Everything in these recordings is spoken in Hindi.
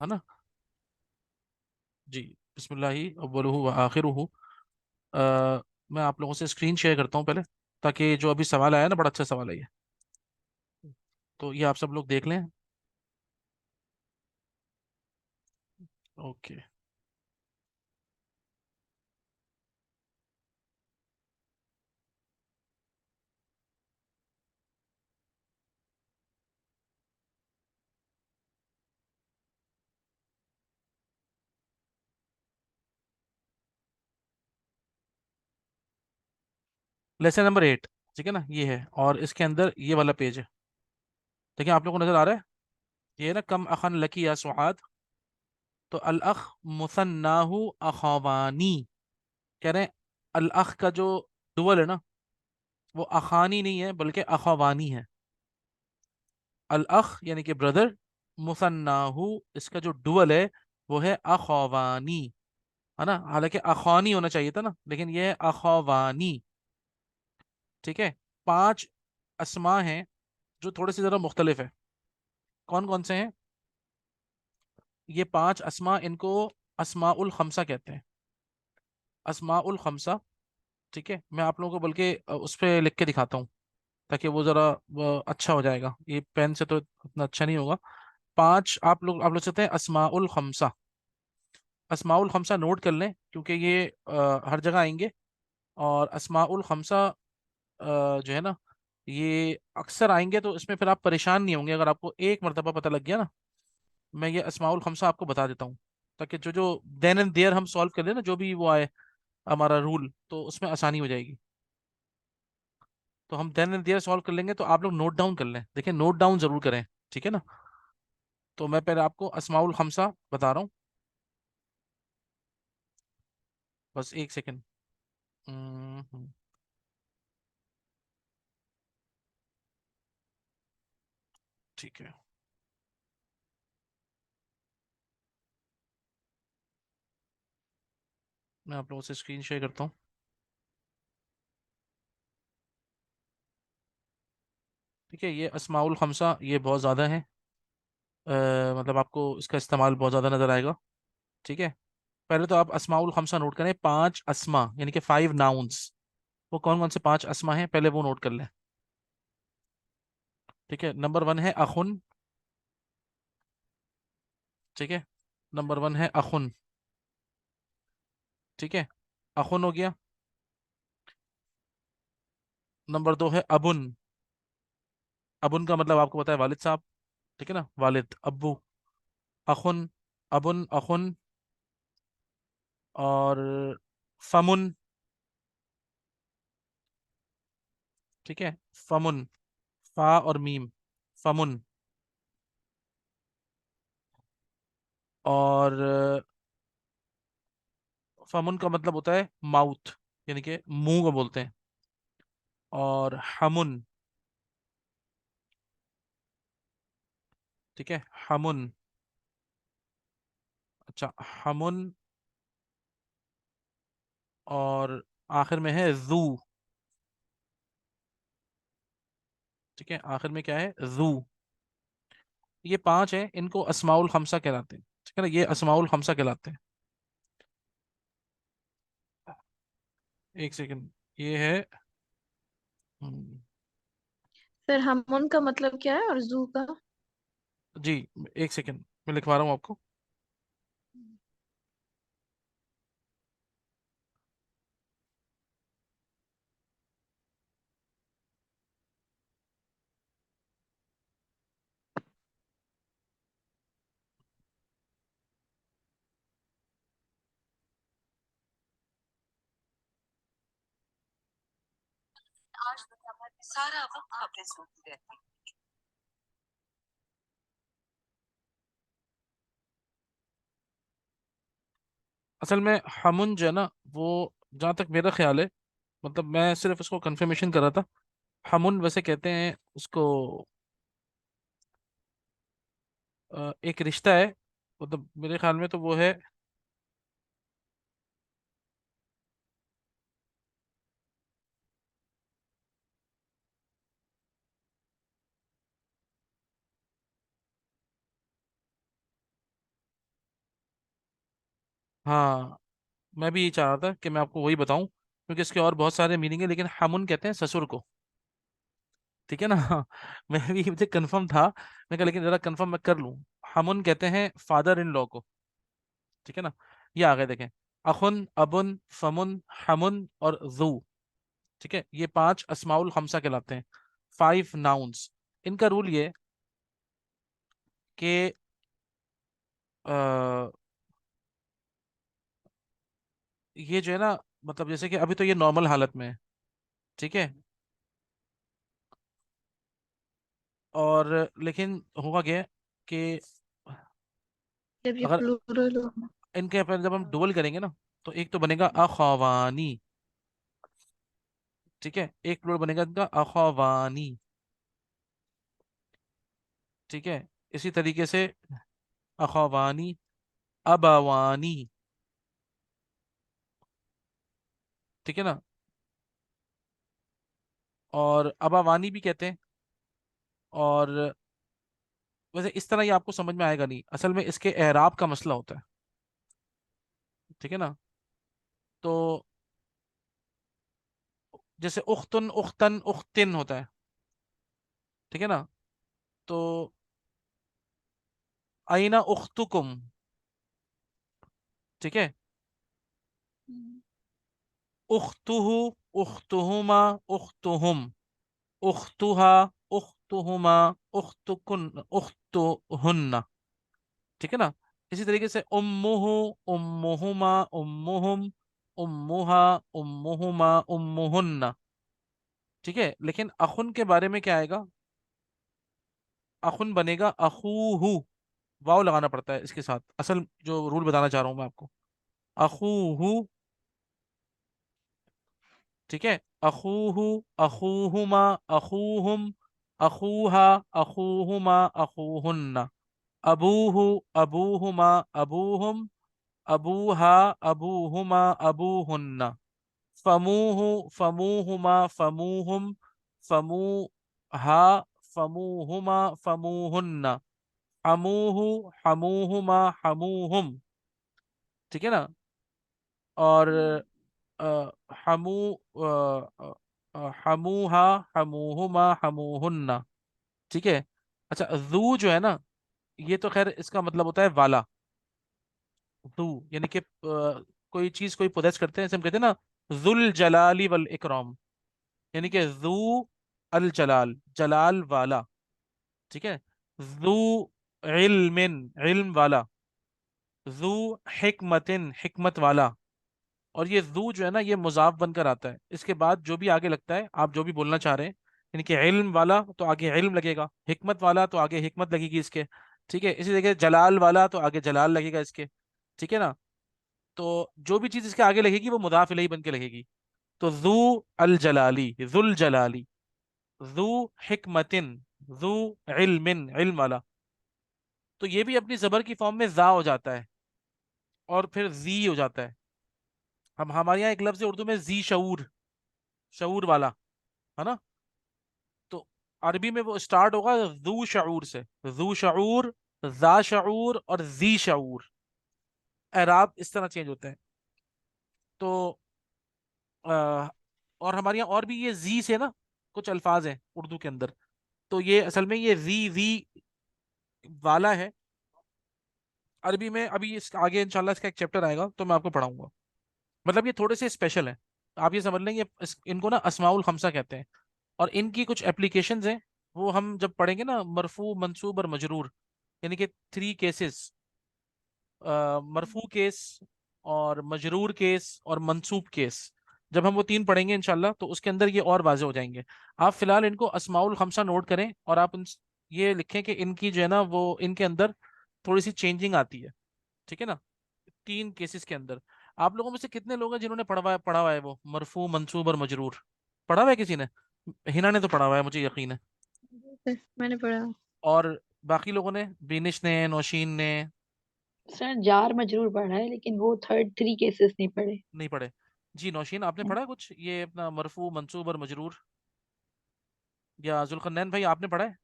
है ना। जी। बिस्मिल्लाहि अव्वलुहु व आखिरुहु। मैं आप लोगों से स्क्रीन शेयर करता हूँ पहले, ताकि जो अभी सवाल आया ना, बड़ा अच्छा सवाल है ये। तो ये आप सब लोग देख लें। ओके। लेसन नंबर 8, ठीक है ना, ये है, और इसके अंदर ये वाला पेज है। देखिए आप लोगों को नजर आ रहा है, ये है ना, कम अखन लकी या सुआद। तो अल अख मुसन्नाहु अखवानी, कह रहे हैं अल अख का जो डुअल है ना, वो अखानी नहीं है बल्कि अखवानी है। अल अख यानी कि ब्रदर, मुसन्नाहु इसका जो डुअल है वो है अखवानी, है ना। हालांकि अखानी होना चाहिए था ना, लेकिन ये है अखवानी। ठीक है। पांच अस्मा हैं जो थोड़े से ज़रा मुख्तलिफ है। कौन कौन से हैं ये पांच अस्मा? इनको अस्माउल खमसा कहते हैं, अस्माउल खमसा। ठीक है, मैं आप लोगों को बल्कि उस पर लिख के दिखाता हूँ, ताकि वो ज़रा अच्छा हो जाएगा। ये पेन से तो इतना अच्छा नहीं होगा। पांच आप लोग चाहते हैं अस्माउल खमसा। अस्माउल खमसा नोट कर लें, क्योंकि ये हर जगह आएंगे। और अस्माउल खमसा जो है ना, ये अक्सर आएंगे, तो इसमें फिर आप परेशान नहीं होंगे अगर आपको एक मरतबा पता लग गया ना। मैं ये अस्माउल खमसा आपको बता देता हूँ, ताकि जो जो देन एंड देयर हम सॉल्व कर लें ना, जो भी वो आए हमारा रूल, तो उसमें आसानी हो जाएगी। तो हम देन एंड देयर सॉल्व कर लेंगे, तो आप लोग नोट डाउन कर लें। देखिए नोट डाउन जरूर करें, ठीक है ना। तो मैं पहले आपको अस्माउल खमसा बता रहा हूँ, बस एक सेकेंड। ठीक है, मैं आप लोगों से स्क्रीन शेयर करता हूँ। ठीक है, ये अस्माउल खमसा ये बहुत ज़्यादा है, मतलब आपको इसका इस्तेमाल बहुत ज़्यादा नज़र आएगा। ठीक है। पहले तो आप अस्माउल खमसा नोट करें, पांच अस्मा यानी कि 5 नाउन्स। वो कौन कौन से पांच अस्मा हैं, पहले वो नोट कर लें। ठीक है, नंबर 1 है अखुन। ठीक है, नंबर 1 है अखुन। ठीक है, अखुन हो गया। नंबर 2 है अबुन। अबुन का मतलब आपको पता है, वालिद साहब। ठीक है ना, वालिद, अब्बू। अखुन, अबुन, अखुन। और फमुन। ठीक है, फमुन, फा और मीम, फमुन। और फमुन का मतलब होता है माउथ, यानी कि मुंह को बोलते हैं। और हमुन। ठीक है, हमुन। अच्छा, हमुन। और आखिर में है जू। ठीक है, आखिर में क्या है, जू। ये पांच हैं, इनको अस्माउल खमसा कहलाते हैं। ठीक है ना, ये अस्माउल खमसा कहलाते हैं। एक सेकंड, ये है। हम्म, सर हमन का मतलब क्या है और जू का? जी, एक सेकंड, मैं लिखवा रहा हूँ आपको। आज दुनिया भर में सारा वक्त खबरें सुनती रहती असल में हमुन जो है ना, वो जहाँ तक मेरा ख्याल है, मतलब मैं सिर्फ उसको कंफर्मेशन कर रहा था। हमुन वैसे कहते हैं उसको, एक रिश्ता है, मतलब मेरे ख्याल में तो वो है। हाँ, मैं भी यही चाह रहा था कि मैं आपको वही बताऊं, क्योंकि इसके और बहुत सारे मीनिंग है, लेकिन हामुन कहते हैं ससुर को। ठीक है ना। मैं भी, मुझे कंफर्म था, मैं कहा लेकिन जरा कंफर्म मैं कर लूं। हामुन कहते हैं फादर इन लॉ को। ठीक है ना। ये आगे देखें, अखुन, अबुन, फमुन, हमुन और जू। ठीक है, ये पांच अस्माउल खमसा कहलाते हैं, 5 नाउन्स। इनका रूल ये कि अ, ये जो है ना, मतलब जैसे कि अभी तो ये नॉर्मल हालत में है। ठीक है। और लेकिन होगा क्या कि जब ये अगर प्लूरल हो। इनके अपन जब हम डुअल करेंगे ना, तो एक तो बनेगा अखवानी। ठीक है, एक प्लूरल बनेगा इनका अखवानी। ठीक है, इसी तरीके से अखवानी, अबावानी। ठीक है ना। और अबावानी भी कहते हैं। और वैसे इस तरह ये आपको समझ में आएगा नहीं, असल में इसके एराब का मसला होता है। ठीक है ना। तो जैसे उख्तुन, उख्तन, उख्तिन होता है। ठीक है ना। तो आईना उख्तुकुम। ठीक है। हम्म। उख्तुहु, उख्तुहुमा, उख्तुहुम, उख्तुहा, उख्तुहुमा, उख्तुकुन, उख्तुहुन्ना। ठीक है ना। इसी तरीके से उम्मुहु, उम्मुहुमा, उम्मुहुम, उम्मुहा, उम्मुहुमा, उम्मुहुन्ना। ठीक है, लेकिन अखुन के बारे में क्या आएगा? अखुन बनेगा अखूहु। वाव लगाना पड़ता है इसके साथ, असल जो रूल बताना चाह रहा हूं मैं आपको। अखूहु। ठीक है। अखूहु, अखूहुमा, अखूहुम, अखूहा, अखूहुमा, अखूहुन्ना। अबूहु, अबूहुमा, अबूहुम, अबूहा, अबूहुमा, अबूहुन्ना। फमूहु, फमूहुमा, फमूहुम, फमूहा, फमूहुमा, फमूहुन्ना। हमूहु, हमूहुमा, हमूहुम। ठीक है ना। और हमू, हमूहा, हमूहुमा, हमूहुन्ना। ठीक है। अच्छा, जू जो है ना, ये तो खैर इसका मतलब होता है वाला। जू यानी कि कोई चीज कोई पोजेस करते हैं, जैसे हम कहते हैं ना, जुल जलाली वल इकराम, यानी कि जू अल जलाल, जलाल वाला। ठीक है। जू इल्मिन, इल्म वाला। जू हिकमतिन, हिकमत वाला। और ये जू जो है ना, ये मुजाफ बनकर आता है, इसके बाद जो भी आगे लगता है, आप जो भी बोलना चाह रहे हैं, यानी कि इल्म वाला तो आगे इल्म लगेगा, हिकमत वाला तो आगे हिकमत लगेगी इसके। ठीक है, इसी जगह जलाल वाला तो आगे जलाल लगेगा इसके। ठीक है ना। तो जो भी चीज इसके आगे लगेगी वो मुदाफ इलैहि बन के लगेगी। तो जू अल जलाली, जुल जलाली, जू हिकमतिन, जू इल्मिन, इल्म वाला। तो ये भी अपनी जबर की फॉर्म में जा हो जाता है, और फिर जी हो जाता है। हम हमारे यहाँ एक लफ्ज है उर्दू में, जी शऊर, शऊर वाला, है ना। तो अरबी में वो स्टार्ट होगा जू शऊर से, जू शऊर, जा शऊर और जी शऊर। एराब इस तरह चेंज होते हैं। तो आ, और हमारे यहाँ और भी ये जी से ना कुछ अल्फाज हैं उर्दू के अंदर। तो ये असल में ये जी वाला है अरबी में। अभी इस आगे इंशाल्लाह इसका एक चैप्टर आएगा तो मैं आपको पढ़ाऊंगा। मतलब ये थोड़े से स्पेशल हैं। आप ये समझ लें, इनको ना अस्माउल खमसा कहते हैं। और इनकी कुछ एप्लीकेशंस हैं, वो हम जब पढ़ेंगे ना, मरफू, मंसूब और मजरूर, यानी कि 3 केसेस, मरफू केस और मजरूर केस और मंसूब केस। जब हम वो तीन पढ़ेंगे इंशाल्लाह, तो उसके अंदर ये और वाज़े हो जाएंगे। आप फिलहाल इनको अस्माउल खमसा नोट करें, और आप ये लिखें कि इनकी जो है ना, वो इनके अंदर थोड़ी सी चेंजिंग आती है। ठीक है ना। 3 केसेस के अंदर। आप लोगों में से कितने लोग हैं जिन्होंने पढ़ा हुआ है वो मरफू, मंसूब और मजरूर? पढ़ा हुआ है किसी ने? हिना ने तो पढ़ा हुआ है, मुझे यकीन है। मैंने पढ़ा। और बाकी लोगों ने, बिनिश ने, नौशीन ने? सर जार मजरूर पढ़ा है, लेकिन वो थर्ड 3 केसेस नहीं पढ़े। नहीं पढ़े। जी नौशीन, आपने पढ़ा है कुछ ये अपना मरफू, मंसूब और मजरूर? या जुल्करनैन भाई, आपने पढ़ा है?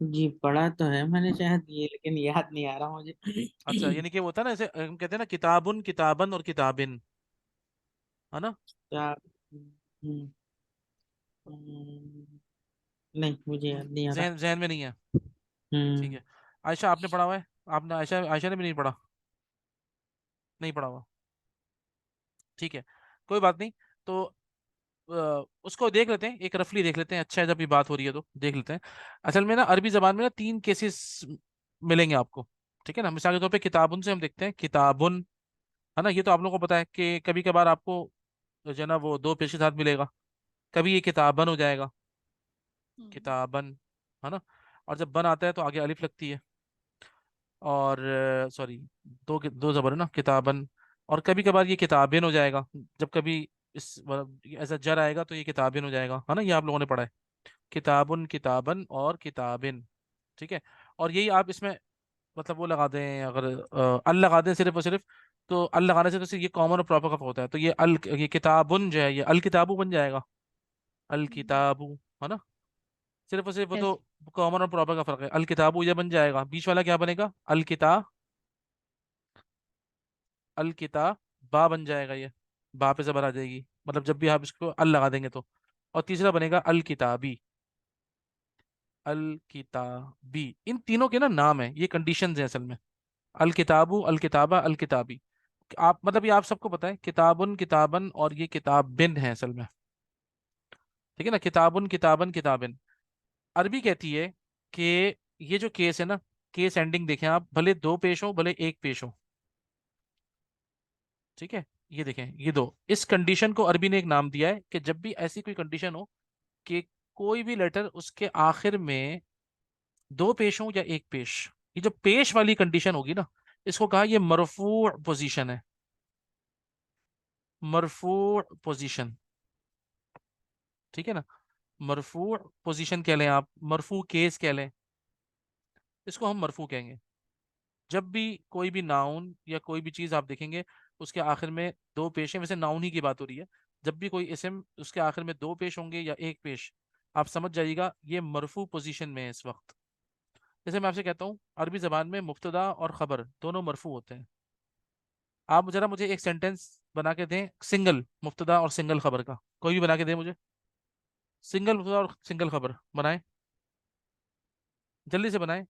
जी पढ़ा तो है मैंने शायद ये, लेकिन याद नहीं आ रहा मुझे। अच्छा, यानी कि वो होता है ना, जैसे हम कहते हैं ना किताबुन, किताबन और किताबिन, है ना? क्या? हम्म, हम्म, नहीं मुझे याद नहीं आ रहा। जहन जहन में नहीं है? ठीक हम्म। है। आयशा, आपने पढ़ा हुआ है? आपने, आयशा आयशा ने भी नहीं पढ़ा? नहीं पढ़ा हुआ? ठीक है, कोई बात नहीं। तो उसको देख लेते हैं, एक रफली देख लेते हैं, अच्छा है जब ये बात हो रही है तो देख लेते हैं। असल में ना अरबी जबान में ना तीन केसेस मिलेंगे आपको। ठीक है ना, मिसाल के तौर पे किताबुन से हम देखते हैं, किताबुन, है ना, ये तो आप लोगों को पता है कि कभी कभार आपको जो है ना वो दो पेश के साथ मिलेगा, कभी ये किताबन हो जाएगा, हम्म। किताबन, है ना। और जब बन आता है तो आगे अलिफ लगती है, और सॉरी, दो दो जबर है ना, किताबन। और कभी कभार ये किताबिन हो जाएगा, जब कभी इस मतलब ऐसा जर आएगा तो ये किताबिन हो जाएगा, है ना, ये आप लोगों ने पढ़ा है, किताबुन, किताबन और किताबिन। ठीक है। और यही आप इसमें मतलब वो लगा दें, अगर अल लगा दें सिर्फ और सिर्फ, तो अल लगाने से तो सिर्फ ये कॉमन और प्रॉपर कफ होता है, तो ये अल, ये किताबुन जो है ये अल किताबू बन जाएगा, अल किताबू, है ना। सिर्फ और सिर्फ वो तो यस। कॉमन और प्रॉपर का फर्क है, अल किताबू ये बन जाएगा, बीच वाला क्या बनेगा, अल किता, अल किता बा बन जाएगा ये, बा पे जबर आ जाएगी, मतलब जब भी आप इसको अल लगा देंगे तो। और तीसरा बनेगा अल किताबी, अल किताबी। इन तीनों के ना नाम है, ये कंडीशंस हैं असल में, अल किताबू, अल किताबा, अल किताबी। आप मतलब ये आप सबको पता है, किताबुन, किताबन और ये किताब बिन है असल में। ठीक है ना, किताबुन, किताबन, किताबिन। अरबी कहती है कि ये जो केस है ना, केस एंडिंग देखें आप, भले दो पेश हो भले एक पेश हो, ठीक है, ये देखें ये दो, इस कंडीशन को अरबी ने एक नाम दिया है कि जब भी ऐसी कोई कंडीशन हो कि कोई भी लेटर उसके आखिर में दो पेश हो या एक पेश, ये जो पेश वाली कंडीशन होगी ना, इसको कहा ये मरफू पोजीशन है, मरफू पोजीशन। ठीक है ना, मरफू पोजीशन कह लें आप, मरफू केस कह लें, इसको हम मरफू कहेंगे। जब भी कोई भी नाउन या कोई भी चीज़ आप देखेंगे उसके आखिर में दो पेश हैं, वैसे नाउन ही की बात हो रही है, जब भी कोई इसम उसके आखिर में दो पेश होंगे या एक पेश, आप समझ जाइएगा ये मरफू पोजीशन में है इस वक्त। जैसे मैं आपसे कहता हूँ, अरबी ज़बान में मुब्तदा और ख़बर दोनों मरफू होते हैं। आप जरा मुझे एक सेंटेंस बना के दें, सिंगल मुब्तदा और सिंगल खबर का, कोई भी बना के दें मुझे, सिंगल मुब्तदा और सिंगल खबर बनाएं, जल्दी से बनाएं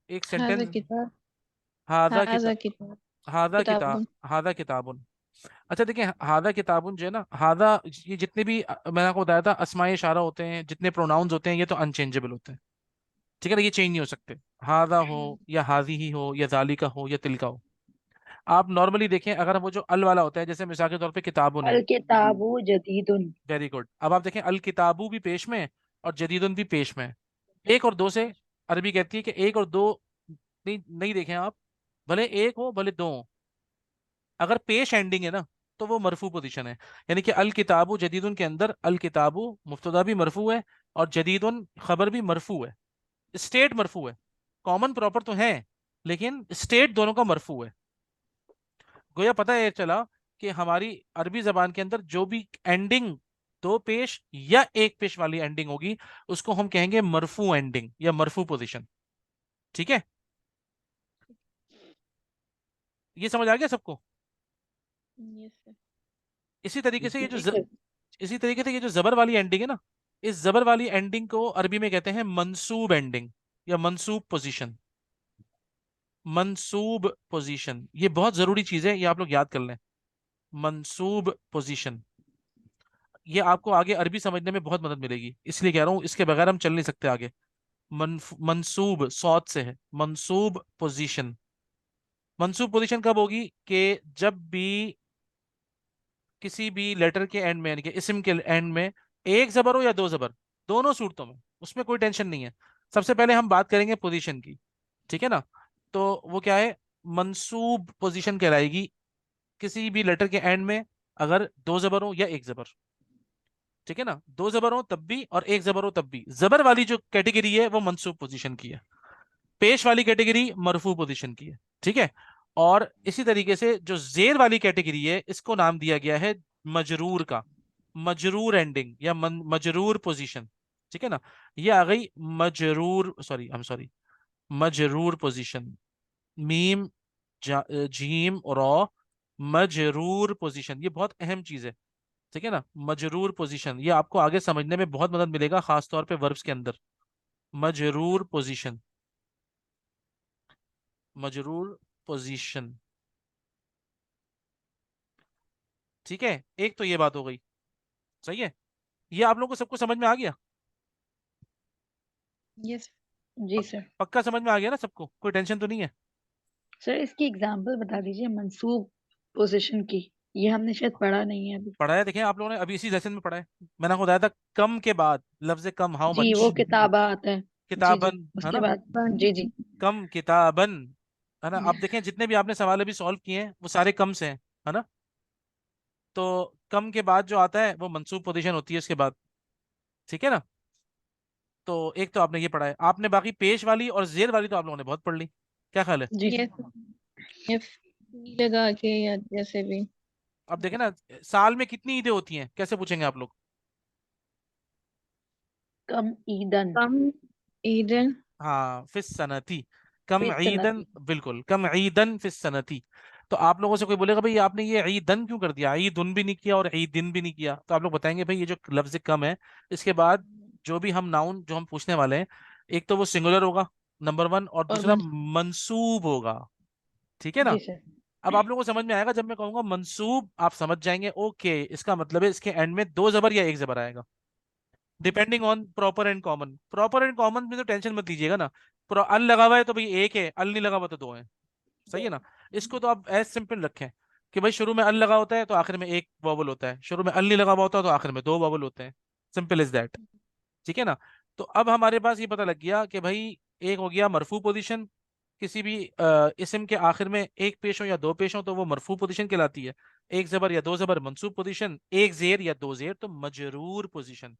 एक हाजा सेंटेंस। किताब। हादा हाजा किताब, किताब। हादा किताब, किताबुन। हादा किताबुन। अच्छा देखिए, हादा किताबुन जो है ना, हादा, ये जितने भी मैंने आपको बताया था अस्माए इशारा होते हैं, जितने प्रोनाउंस होते हैं ये तो अनचेंजेबल होते हैं। ठीक है ना, ये चेंज नहीं हो सकते, हादा हो या हाजी ही हो या जालिका हो या तिलका हो। आप नॉर्मली देखें, अगर वो जो अल वाला होता है, जैसे मिसाल के तौर पे किताबुन है, अल किताबु जदीदुन। वेरी गुड, अब आप देखें अल किताबू भी पेश में है और जदीदुन भी पेश में है। एक और दो से अरबी कहती है कि एक और दो नहीं, नहीं देखें आप, भले एक हो भले दो हो, अगर पेश एंडिंग है ना तो वो मरफू पोजीशन है। यानी कि अल किताबु जदीदुन के अंदर अल किताबु मुब्तदा भी मरफू है और जदीदुन खबर भी मरफू है, स्टेट मरफू है, कॉमन प्रॉपर तो है लेकिन स्टेट दोनों का मरफू है। गोया पता है चला कि हमारी अरबी जबान के अंदर जो भी एंडिंग दो पेश या एक पेश वाली एंडिंग होगी उसको हम कहेंगे मरफू एंडिंग या मरफू पोजीशन। ठीक है, ये समझ आ गया सबको? यस। इसी तरीके से ठीक है। इसी तरीके से ये जो जबर वाली एंडिंग है ना, इस जबर वाली एंडिंग को अरबी में कहते हैं मंसूब एंडिंग या मंसूब पोजीशन। मंसूब पोजीशन ये बहुत जरूरी चीज है, ये आप लोग याद कर लें, मंसूब पोजीशन। ये आपको आगे अरबी समझने में बहुत मदद मिलेगी, इसलिए कह रहा हूँ, इसके बगैर हम चल नहीं सकते आगे। मंसूब सौत से है, मंसूब पोजीशन। मंसूब पोजीशन कब होगी कि जब भी किसी भी लेटर के एंड में, यानी कि इस्म के एंड में एक जबर हो या दो जबर, दोनों सूरतों में, उसमें कोई टेंशन नहीं है। सबसे पहले हम बात करेंगे पोजीशन की, ठीक है ना। तो वो क्या है, मंसूब पोजीशन कहलाएगी किसी भी लेटर के एंड में अगर दो जबर हो या एक जबर। ठीक है ना, दो जबर हो तब भी और एक जबर हो तब भी, जबर वाली जो कैटेगरी है वो मंसूब पोजीशन की है, पेश वाली कैटेगरी मरफू पोजीशन की है। ठीक है। और इसी तरीके से जो जेर वाली कैटेगरी है इसको नाम दिया गया है मजरूर का, मजरूर एंडिंग या मजरूर पोजीशन। ठीक है ना। ये आ गई मजरूर, सॉरी आई एम सॉरी, मजरूर पोजीशन। मीम जीम रॉ, मजरूर पोजीशन, ये बहुत अहम चीज है। ठीक है ना, मजरूर पोजीशन ये आपको आगे समझने में बहुत मदद मिलेगा, खास तौर पे वर्ब्स के अंदर। मजरूर पोजीशन, मजरूर पोजीशन। ठीक है, एक तो ये बात हो गई। सही है, ये आप लोगों को सबको समझ में आ गया? यस जी पक, सर। पक्का समझ में आ गया ना सबको, कोई टेंशन तो नहीं है? सर इसकी एग्जांपल बता दीजिए मंसूब पोजीशन की, ये हमने शायद पढ़ा नहीं है अभी। पढ़ा है, देखें आप लोगों ने अभी इसी लेसन में पढ़ा है। मैंने आपको बताया था कम के बाद लफ्ज कम, हाउ जी वो मच। किताबा आता है। जी जी किताबन, है उसके ना, बाद जी जी। कम किताबन, है ना। आप देखें जितने भी आपने सवाल अभी सॉल्व किए हैं वो सारे कम से हैं, है ना। तो कम के बाद जो आता है वो मंसूब पोजीशन होती है उसके बाद। ठीक है ना। तो एक तो आपने ये पढ़ा है, आपने बाकी पेश वाली और जेर वाली तो आप लोगों ने बहुत पढ़ ली। क्या ख्याल है? जी ये ये लगा के या जैसे भी। अब देखें ना, साल में कितनी ईदें होती हैं, कैसे पूछेंगे आप लोग? कम ईदन कम ईदन हाँ, फिस सनती, कम फिर ईदन, सनती। बिल्कुल, कम ईदन फिस सनती। तो आप लोगों से कोई बोलेगा भाई आपने ये ईदन क्यों कर दिया, ईदुन भी नहीं किया और ईदिन भी नहीं किया, तो आप लोग बताएंगे भाई ये जो लफ्ज कम है, इसके बाद जो भी हम नाउन जो हम पूछने वाले हैं, एक तो वो सिंगुलर होगा, नंबर वन, और और दूसरा मंसूब होगा। ठीक है ना। जी सर। अब आप लोगों को समझ में आएगा जब मैं कहूंगा मंसूब, आप समझ जाएंगे ओके इसका मतलब है इसके एंड में दो जबर या एक जबर आएगा, depending on proper and common. Proper and common में तो टेंशन मत लीजिएगा ना, अल लगा हुआ है तो भाई एक है, अल नहीं लगा हुआ तो दो है। सही है ना। इसको तो आप एज सिंपल रखें कि भाई शुरू में अल लगा होता है तो आखिर में एक वॉवल होता है, शुरू में अल नहीं लगा हुआ होता है तो आखिर में दो वॉवल होते हैं। Simple is that. ठीक है ना। तो अब हमारे पास ये पता लग गया कि भाई एक हो गया मरफू पोजीशन, किसी भी इस्म के आखिर में एक पेश हो या दो पेश हो तो वो मरफू पोजीशन कहलाती है। एक जबर या दो जबर मंसूब पोजीशन, एक जेर या दो जेर तो मजरूर पोजीशन।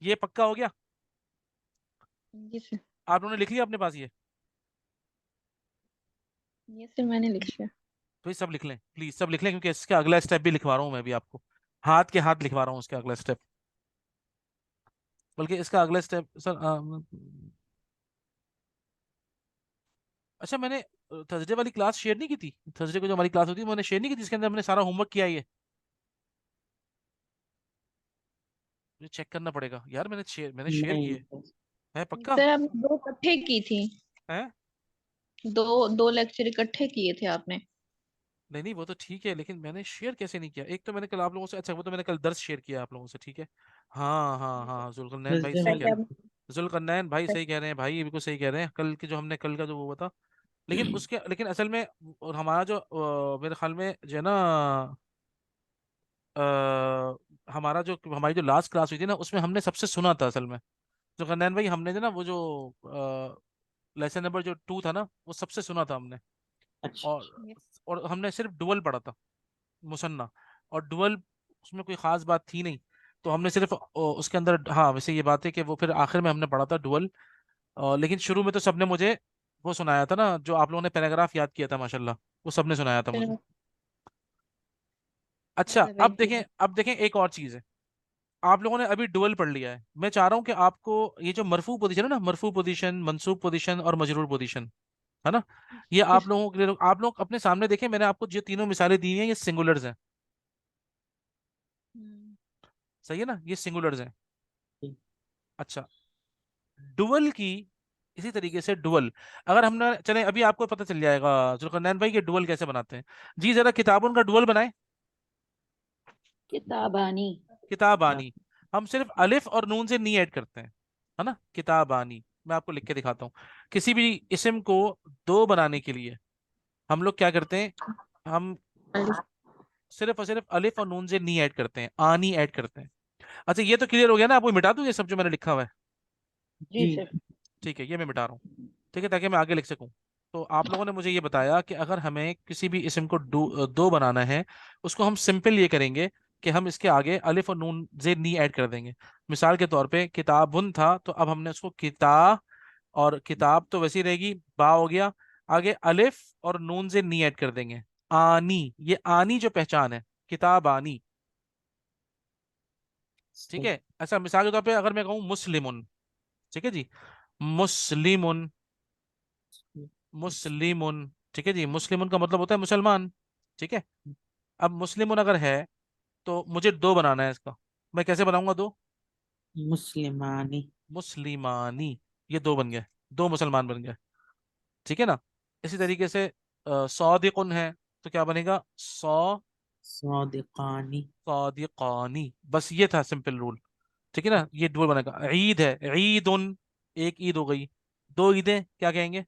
ये पक्का हो गया? ये सर। आप लोगों ने लिख लिया अपने पास ये? ये सर मैंने लिख लिया। तो ये सब लिख लें प्लीज, सब लिख लें, क्योंकि इसका अगला स्टेप भी लिखवा रहा हूँ मैं भी आपको, हाथ के हाथ लिखवा रहा हूँ उसका अगला स्टेप। बल्कि इसका अगला स्टेप सर अच्छा, मैंने थर्सडे वाली क्लास शेयर नहीं की थी, थर्सडे को जो हमारी क्लास होती है मैंने शेयर नहीं की थी, जिसके अंदर हमने सारा होमवर्क किया है ये? मुझे चेक करना पड़ेगा यार, मैंने शेयर नहीं किए है पक्का? सर आपने दो इकट्ठे की थी। है? दो दो लेक्चर इकट्ठे किए थे आपने। नहीं नहीं, वो तो ठीक है, लेकिन मैंने शेयर कैसे नहीं किया? एक तो मैंने कल आप लोगों से, अच्छा वो तो मैंने कल दर्स शेयर किया आप लोगों से, ठीक है। हाँ हाँ हाँ, जुल्करनैन भाई थर्सडे सही वाली कह रहे पहले बात। आप हैं, जुल्करनैन भाई सही कह रहे हैं भाई, ये बिल्कुल सही कह रहे हैं, कल के जो हमने कल का जो वो था। लेकिन उसके, लेकिन असल में और हमारा जो मेरे ख्याल में जो है ना, हमारा जो हमारी जो लास्ट क्लास हुई थी ना उसमें हमने सबसे सुना था असल में। जुल्करनैन भाई हमने जो ना वो जो लेसन नंबर जो टू था ना वो सबसे सुना था हमने। अच्छा। और और हमने सिर्फ डुअल पढ़ा था, मुसन्ना। और डुअल उसमें कोई खास बात थी नहीं, तो हमने सिर्फ उसके अंदर, हाँ वैसे ये बात है कि वो फिर आखिर में हमने पढ़ा था डुअल। लेकिन शुरू में तो सबने मुझे वो सुनाया था ना, जो आप लोगों ने पैराग्राफ याद किया था माशाल्लाह, वो सबने सुनाया था मुझे। फिर अच्छा अब वेरी देखें, अब देखें एक और चीज़ है। आप लोगों ने अभी डुअल पढ़ लिया है, मैं चाह रहा हूँ कि आपको ये जो मरफू पोजीशन है ना, मरफू पोजीशन, मंसूब पोजीशन और मजरूर पोजीशन, है ना, ये आप गुड। लोगों के लिए, आप लोग अपने सामने देखें, मैंने आपको जो तीनों मिसालें दी हैं ये सिंगुलर्स हैं। सही है ना, ये सिंगुलर्स हैं। अच्छा, डुअल की इसी तरीके से डुअल, अगर हमने चले अभी आपको पता चल जाएगा जुल्करनैन भाई ये डुअल कैसे बनाते हैं। जी जरा किताबों का डुअल बनाए। किताबानी। किताबानी, हम सिर्फ अलिफ और नून से नहीं ऐड करते हैं, है ना। किताबानी, मैं आपको लिख के दिखाता हूँ। किसी भी इस्म को दो बनाने के लिए हम लोग क्या करते हैं, हम सिर्फ और सिर्फ अलिफ और नून से नहीं ऐड करते हैं, आनी ऐड करते हैं। अच्छा ये तो क्लियर हो गया ना, आपको मिटा दूं ये सब जो मैंने लिखा हुआ है? जी जी। सर। ठीक है, ये मैं मिटा रहा हूँ, ठीक है, ताकि मैं आगे लिख सकूं। तो आप लोगों ने मुझे ये बताया कि अगर हमें किसी भी इस्म को दो बनाना है, उसको हम सिंपल ये करेंगे कि हम इसके आगे अलिफ और नून जे नी ऐड कर देंगे। मिसाल के तौर पे किताबुन था तो अब हमने उसको किता, और किताब तो वैसी रहेगी, बा हो गया, आगे अलिफ और नून जे नी ऐड कर देंगे। आनी, ये आनी जो पहचान है, किताब आनी। ठीक सही। है। अच्छा मिसाल के तौर पे अगर मैं कहूँ मुस्लिमुन, ठीक है जी। मुस्लिमुन, मुस्लिमुन, ठीक है जी। मुस्लिमुन का मतलब होता है मुसलमान, ठीक है। अब मुस्लिमुन अगर है तो मुझे दो बनाना है इसका। मैं कैसे बनाऊंगा दो? मुस्लिमानी। मुस्लिमानी, ये दो बन गए, दो मुसलमान बन गए, ठीक है ना। इसी तरीके से सौदिकुन है तो क्या बनेगा? सौदिकानी। सौदिकानी। बस ये था सिंपल रूल, ठीक है ना। ये डबल बनेगा। ईद है, ईदुन, एक ईद हो गई। दो ईदें क्या कहेंगे?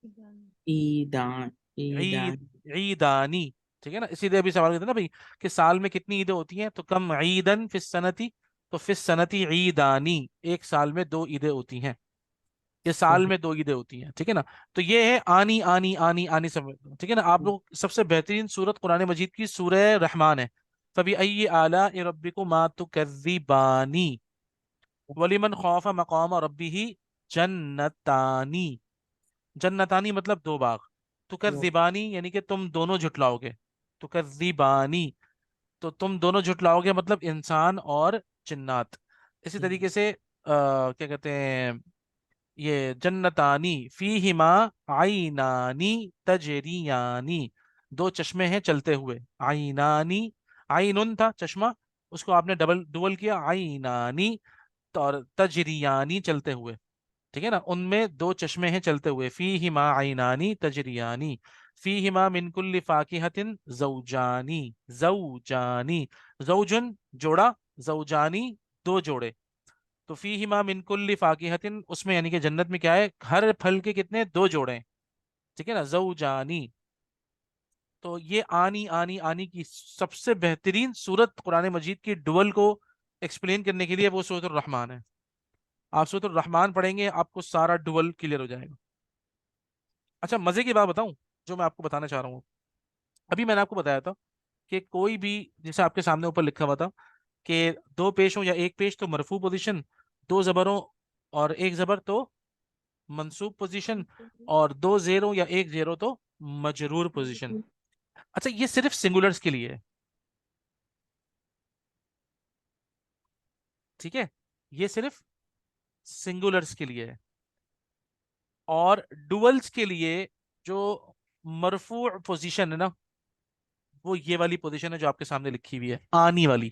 ईदान। ईद, ईदान। ईदानी, ठीक है ना। इसीलिए अभी सवाल करते ना भाई कि साल में कितनी ईदें होती हैं, तो कम ईदन फिस सनती, तो फिस सनती ईदानी, एक साल में दो ईदें होती हैं। ये साल सही। में दो ईदें होती हैं, ठीक है ना। तो ये है आनी आनी आनी आनी सब, ठीक है ना। आप लोग सबसे बेहतरीन सूरत कुरान मजीद की सूरह रहमान है। फबी अय्यि आला रब्बिकुमा तुकज़्ज़िबानी वलिमन खौफ मकाम रब्बिही जन्नतानी। जन्नतानी मतलब दो बाग। तुकज़्ज़िबानी यानी कि तुम दोनों झुटलाओगे। तुकज़्ज़िबानी, तो तुम दोनों झुटलाओगे मतलब इंसान और जिन्नात। इसी तरीके से क्या कहते हैं, ये जन्नतानी फीहिमा आइनानी तजरियानी, दो चश्मे हैं चलते हुए। आइनानी, आइनुन था चश्मा, उसको आपने डबल डुअल किया, आइनानी, तो और तजरियानी चलते हुए, ठीक है ना। उनमें दो चश्मे हैं चलते हुए। फीहिमा आइनानी तजरियानी, फीहिमा मिन कुल्ली फाकिहतिन जौजानी, जौजानी, जौजुन जोड़ा, जौजानी दो जोड़े। तो फीहिमा मिन कुल्ली फाकिहतिन, उसमें यानी कि जन्नत में क्या है, हर फल के कितने, दो जोड़े हैं, ठीक है ना, जौजानी। तो ये आनी आनी आनी की सबसे बेहतरीन सूरत कुरान मजीद की डुअल को एक्सप्लेन करने के लिए वो सूरत रहमान है। आप सूरत रहमान पढ़ेंगे आपको सारा डुअल क्लियर हो जाएगा। अच्छा, मजे की बात बताऊं जो मैं आपको बताना चाह रहा हूँ। अभी मैंने आपको बताया था कि कोई भी, जैसे आपके सामने ऊपर लिखा हुआ था कि दो पेश हो या एक पेश तो मरफू पोजीशन, दो जबरों और एक जबर तो मंसूब पोजीशन, और दो जेरो या एक जेरो तो मजरूर पोजीशन। अच्छा, ये सिर्फ सिंगुलर्स के लिए है, ठीक है। ये सिर्फ सिंगुलर्स के लिए है। और डुअल्स के लिए जो मरफू पोजीशन है ना, वो ये वाली पोजीशन है जो आपके सामने लिखी हुई है, आनी वाली।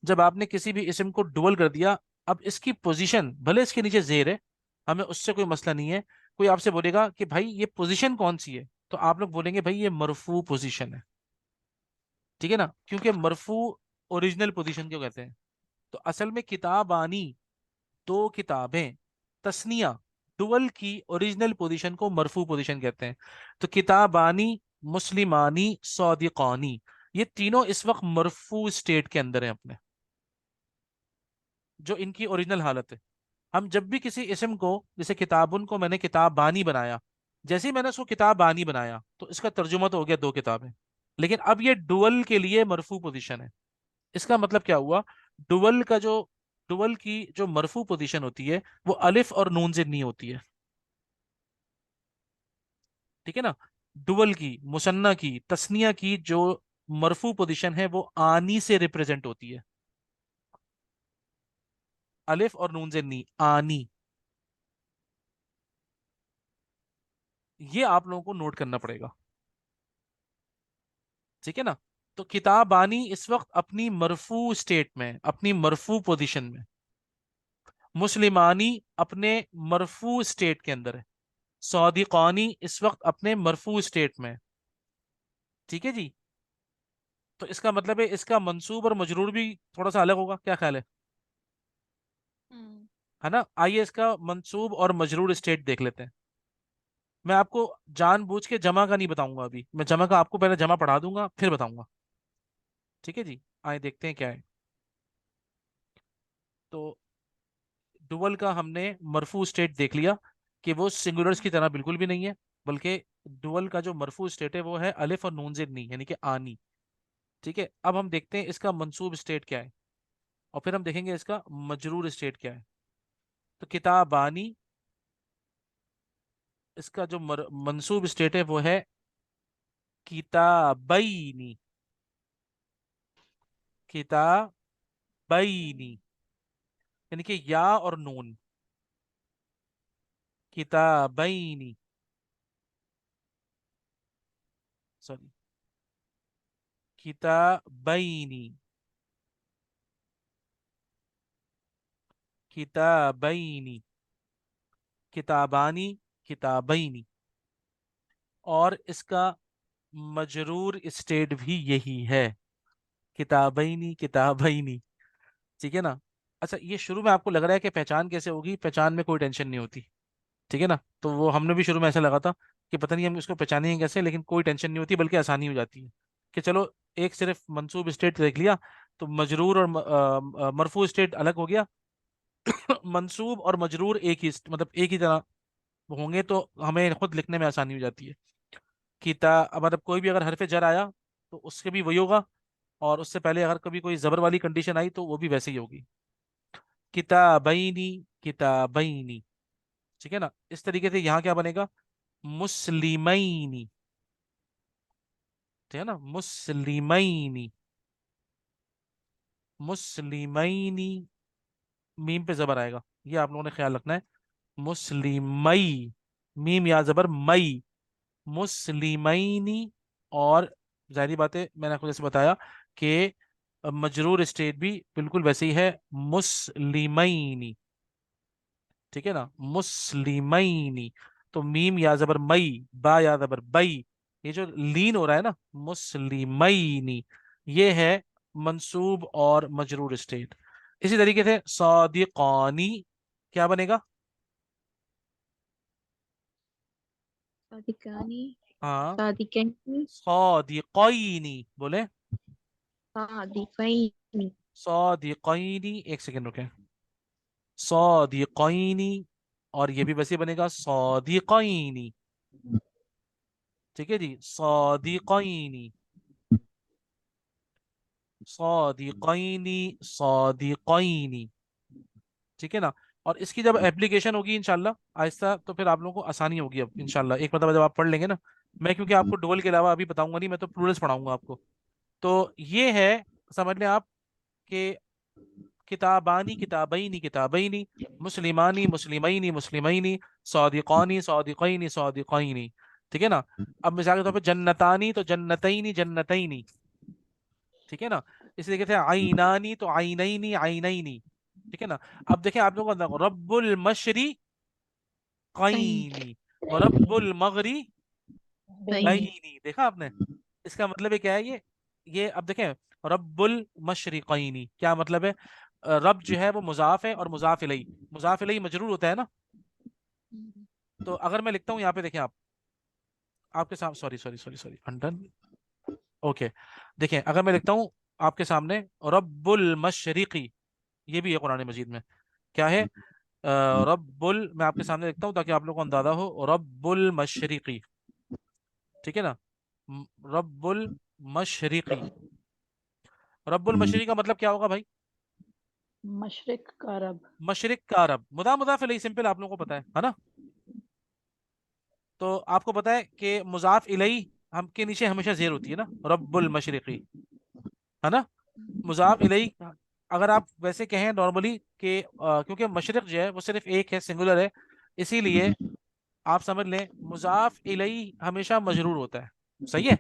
जब आपने किसी भी इसम को डुअल कर दिया, अब इसकी पोजीशन भले इसके नीचे जेर है, हमें उससे कोई मसला नहीं है। कोई आपसे बोलेगा कि भाई ये पोजीशन कौन सी है, तो आप लोग बोलेंगे भाई ये मरफू पोजीशन है, ठीक है ना। क्योंकि मरफू ओरिजिनल पोजीशन क्यों कहते हैं, तो असल में किताबानी, दो किताबें, तस्निया, डुअल की ओरिजिनल पोजीशन को मरफू पोजीशन कहते हैं। तो किताबानी, मुस्लिमानी, सौदिकानी, ये तीनों इस वक्त मरफू स्टेट के अंदर हैं अपने, जो इनकी ओरिजिनल हालत है। हम जब भी किसी इसम को, जैसे किताबुन को मैंने किताब बानी बनाया, जैसे ही मैंने उसको किताब बानी बनाया तो इसका तर्जुमा तो हो गया दो किताबें। लेकिन अब ये डुअल के लिए मरफू पोजीशन है। इसका मतलब क्या हुआ, डुअल का जो, डुअल की जो मरफू पोजीशन होती है वो अलिफ और नून से नहीं होती है, ठीक है ना। डुअल की, मुसन्ना की, तस्निया की जो मरफू पोजीशन है वो आनी से रिप्रेजेंट होती है, अलिफ और नून से नहीं, आनी। ये आप लोगों को नोट करना पड़ेगा, ठीक है ना। तो किताबानी इस वक्त अपनी मरफू स्टेट में, अपनी मरफू पोजीशन में। मुस्लिमानी अपने मरफू स्टेट के अंदर है। सौदिकानी इस वक्त अपने मरफू स्टेट में है, ठीक है जी। तो इसका मतलब है इसका मंसूब और मजरूर भी थोड़ा सा अलग होगा, क्या ख्याल है ना। आइए इसका मंसूब और मजरूर स्टेट देख लेते हैं। मैं आपको जानबूझ के जमा का नहीं बताऊंगा, अभी मैं जमा का आपको पहले जमा पढ़ा दूंगा फिर बताऊंगा, ठीक है जी। आइए देखते हैं क्या है। तो डुअल का हमने मरफू स्टेट देख लिया कि वो सिंगुलर्स की तरह बिल्कुल भी नहीं है, बल्कि डुअल का जो मरफू स्टेट है वो है अलिफ और नून ज़ेड नहीं, यानी कि आनी, ठीक है। अब हम देखते हैं इसका मंसूब स्टेट क्या है, और फिर हम देखेंगे इसका मजरूर स्टेट क्या है। तो किताबानी, इसका जो मंसूब स्टेट है वो है किताबैनी, किताबैनी, यानी कि या और नून, किताबैनी, सॉरी, किताबैनी, किताबैनी, किताबानी, किताबैनी। और इसका मजरूर स्टेट भी यही है, किताबैनी, किताबैनी। ठीक है ना। अच्छा, ये शुरू में आपको लग रहा है कि पहचान कैसे होगी, पहचान में कोई टेंशन नहीं होती। ठीक है ना। तो वो हमने भी शुरू में ऐसा लगा था कि पता नहीं हम इसको पहचानेंगे कैसे, लेकिन कोई टेंशन नहीं होती, बल्कि आसानी हो जाती है कि चलो एक सिर्फ मंसूब स्टेट देख लिया, तो मजरूर और मरफू स्टेट अलग हो गया। मंसूब और मजरूर एक ही मतलब एक ही तरह होंगे, तो हमें खुद लिखने में आसानी हो जाती है। मतलब कोई भी अगर हरफ जर आया तो उसके भी वही होगा, और उससे पहले अगर कभी कोई जबर वाली कंडीशन आई तो वो भी वैसे ही होगी, किताबैनी, किताबैनी। ठीक है ना। इस तरीके से यहाँ क्या बनेगा, मुस्लिमैनी। ठीक है ना, मुस्लिमैनी, मुस्लिमैनी। मीम पे जबर आएगा, ये आप लोगों ने ख्याल रखना है। मुस्लिमई, मीम या जबर मई, मुस्लिमैनी। और जाहिर बात है, मैंने आपको जैसे बताया कि मजरूर स्टेट भी बिल्कुल वैसे ही है, मुस्लिमैनी। ठीक है ना, मुस्लिमैनी। तो मीम या जबर मई, बा या जबर बई, ये जो लीन हो रहा है ना, मुस्लिमैनी, ये है मंसूब और मजरूर स्टेट। इसी तरीके से सादिकानी क्या बनेगा। सादिकानी, हाँ, सादिकैनी, सादिकैनी बोले, सादिकैनी। सादिकैनी। एक सेकंड रुके, सादिकैनी। और ये भी वैसे ही बनेगा, सादिकैनी। ठीक है जी, सादिकैनी, सादिकैनी, सादिकैनी। ठीक है ना। और इसकी जब एप्लीकेशन होगी इंशाल्लाह आहिस्ता, तो फिर आप लोगों को आसानी होगी अब इंशाल्लाह, एक मतलब जब आप पढ़ लेंगे ना। मैं क्योंकि आपको डुअल के अलावा अभी बताऊंगा नहीं, मैं तो प्लूरल्स पढ़ाऊंगा आपको। तो ये है, समझ लें आप कि किताबानी, किताबैनी, किताबैनी, मुस्लिमानी, मुस्लिमैनी, मुस्लिमैनी, सादिकानी, सादिकैनी, सादिकैनी। ठीक है ना। अब मिसाल के तौर पर जन्नतानी, तो जन्नतैनी, जन्नतैनी। ठीक है ना। इसी तरीके से आइनानी, तो आइनैनी, आइनैनी। ठीक है ना। अब देखें आप लोगों को, रब्बुल मशरी कहीं कैनी, व रब्बुल मगरी कहीं बैनी। देखा आपने, इसका मतलब है क्या है ये अब देखें, रब्बुल मशरिकैनी क्या मतलब है। रब जो है वो मुजाफ है, और मुजाफ इलैही मजरूर होता है ना। तो अगर मैं लिखता हूँ यहाँ पे देखें आप, आपके सामने, sorry sorry sorry sorry, undone. Okay, देखें अगर मैं लिखता हूँ आपके सामने रब्बुल मशरिकी, ये भी है कुरान मजीद में, क्या है, रब्बुल, मैं आपके सामने लिखता हूँ ताकि आप लोगों को अंदाजा हो, रब्बुल मशरिकी। ठीक है ना। रब्बुल मशरिकी, रब्बुल मशरिकी का मतलब क्या होगा भाई। मशरिक का रब। मशरिक का रब, मुदाफ इलैही, सिंपल, आप लोगों को पता है ना। तो आपको पता है कि मुजाफ इलैही हम के नीचे हमेशा जेर होती है ना, रब्बुल मशरिकी, है ना। मुजाफ इलैही अगर आप वैसे कहें नॉर्मली कि क्योंकि मशरिक जो है वो सिर्फ एक है, सिंगुलर है, इसीलिए आप समझ लें मुजाफ इलैही हमेशा मजरूर होता है। सही है।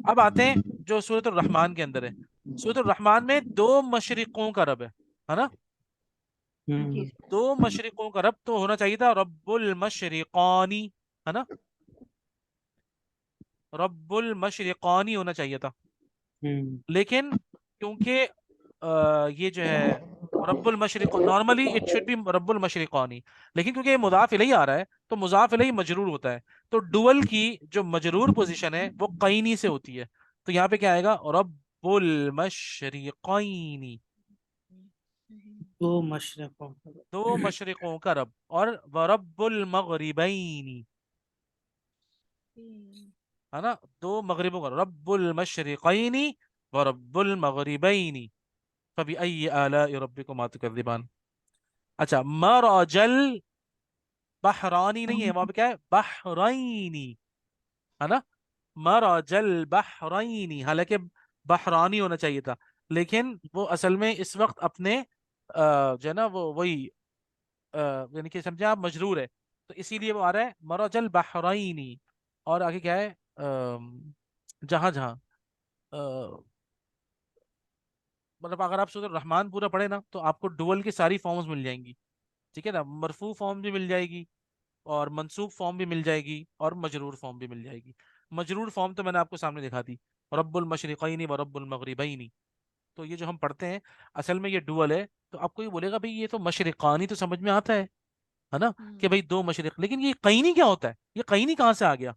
अब आते हैं जो सूरत रहमान के अंदर है। सूरत रहमान में दो मशरिकों का रब है ना। जी हम्म सर। दो मशरिकों का रब तो होना चाहिए था, रब्बुल मशरिकानी, है ना। रब्बुल मशरिकानी होना चाहिए था। हम्म लेकिन क्योंकि ये जो है रब्बुल मशरिक, नॉर्मली इट शुड बी रब्बुल मशरिकानी, लेकिन क्योंकि ये मुजाफ इलैही आ रहा है तो मुजाफ इलैही मजरूर होता है। तो डुअल की जो मजरूर पोजीशन है वो कैनी से होती है। तो यहाँ पे क्या आएगा, रब्बुल मशरिकैनी, दो मशरकों का। दो मशरिकों का रब। और वरब्बुल मगरिबैनी, है ना, दो मगरिबों का, रब्बुल मशरिकैनी व रब्बुल मगरिबैनी, फबिअय्यि आलाइ रब्बिकुमा तुकज़्ज़िबान। अच्छा, मरजल बहरानी नहीं है, वहां पे क्या है, बहरैनी, है ना। मरजल बहरैनी, हालांकि बहरानी होना चाहिए था, लेकिन वो असल में इस वक्त अपने जो है ना वो वही यानी कि समझे आप, मजरूर है, तो इसीलिए वो आ रहा है मरजल बहरैनी। और आगे क्या है, जहां जहां, मतलब अगर आप सूरह रहमान पूरा पढ़े ना तो आपको डुअल की सारी फॉर्म्स मिल जाएंगी। ठीक है ना, मरफू फॉर्म भी मिल जाएगी, और मंसूब फॉर्म भी मिल जाएगी, और मजरूर फॉर्म भी मिल जाएगी। मजरूर फॉर्म तो मैंने आपको सामने दिखा दी, रब्बुल मशरिकैनी व रब्बुल मगरिबैनी। तो ये जो हम पढ़ते हैं असल में ये डुअल है। तो आपको ये बोलेगा भाई ये तो मशरिकानी तो समझ में आता है ना, कि भाई दो मशरिक, लेकिन ये कैनी क्या होता है, ये कैनी कहाँ से आ गया?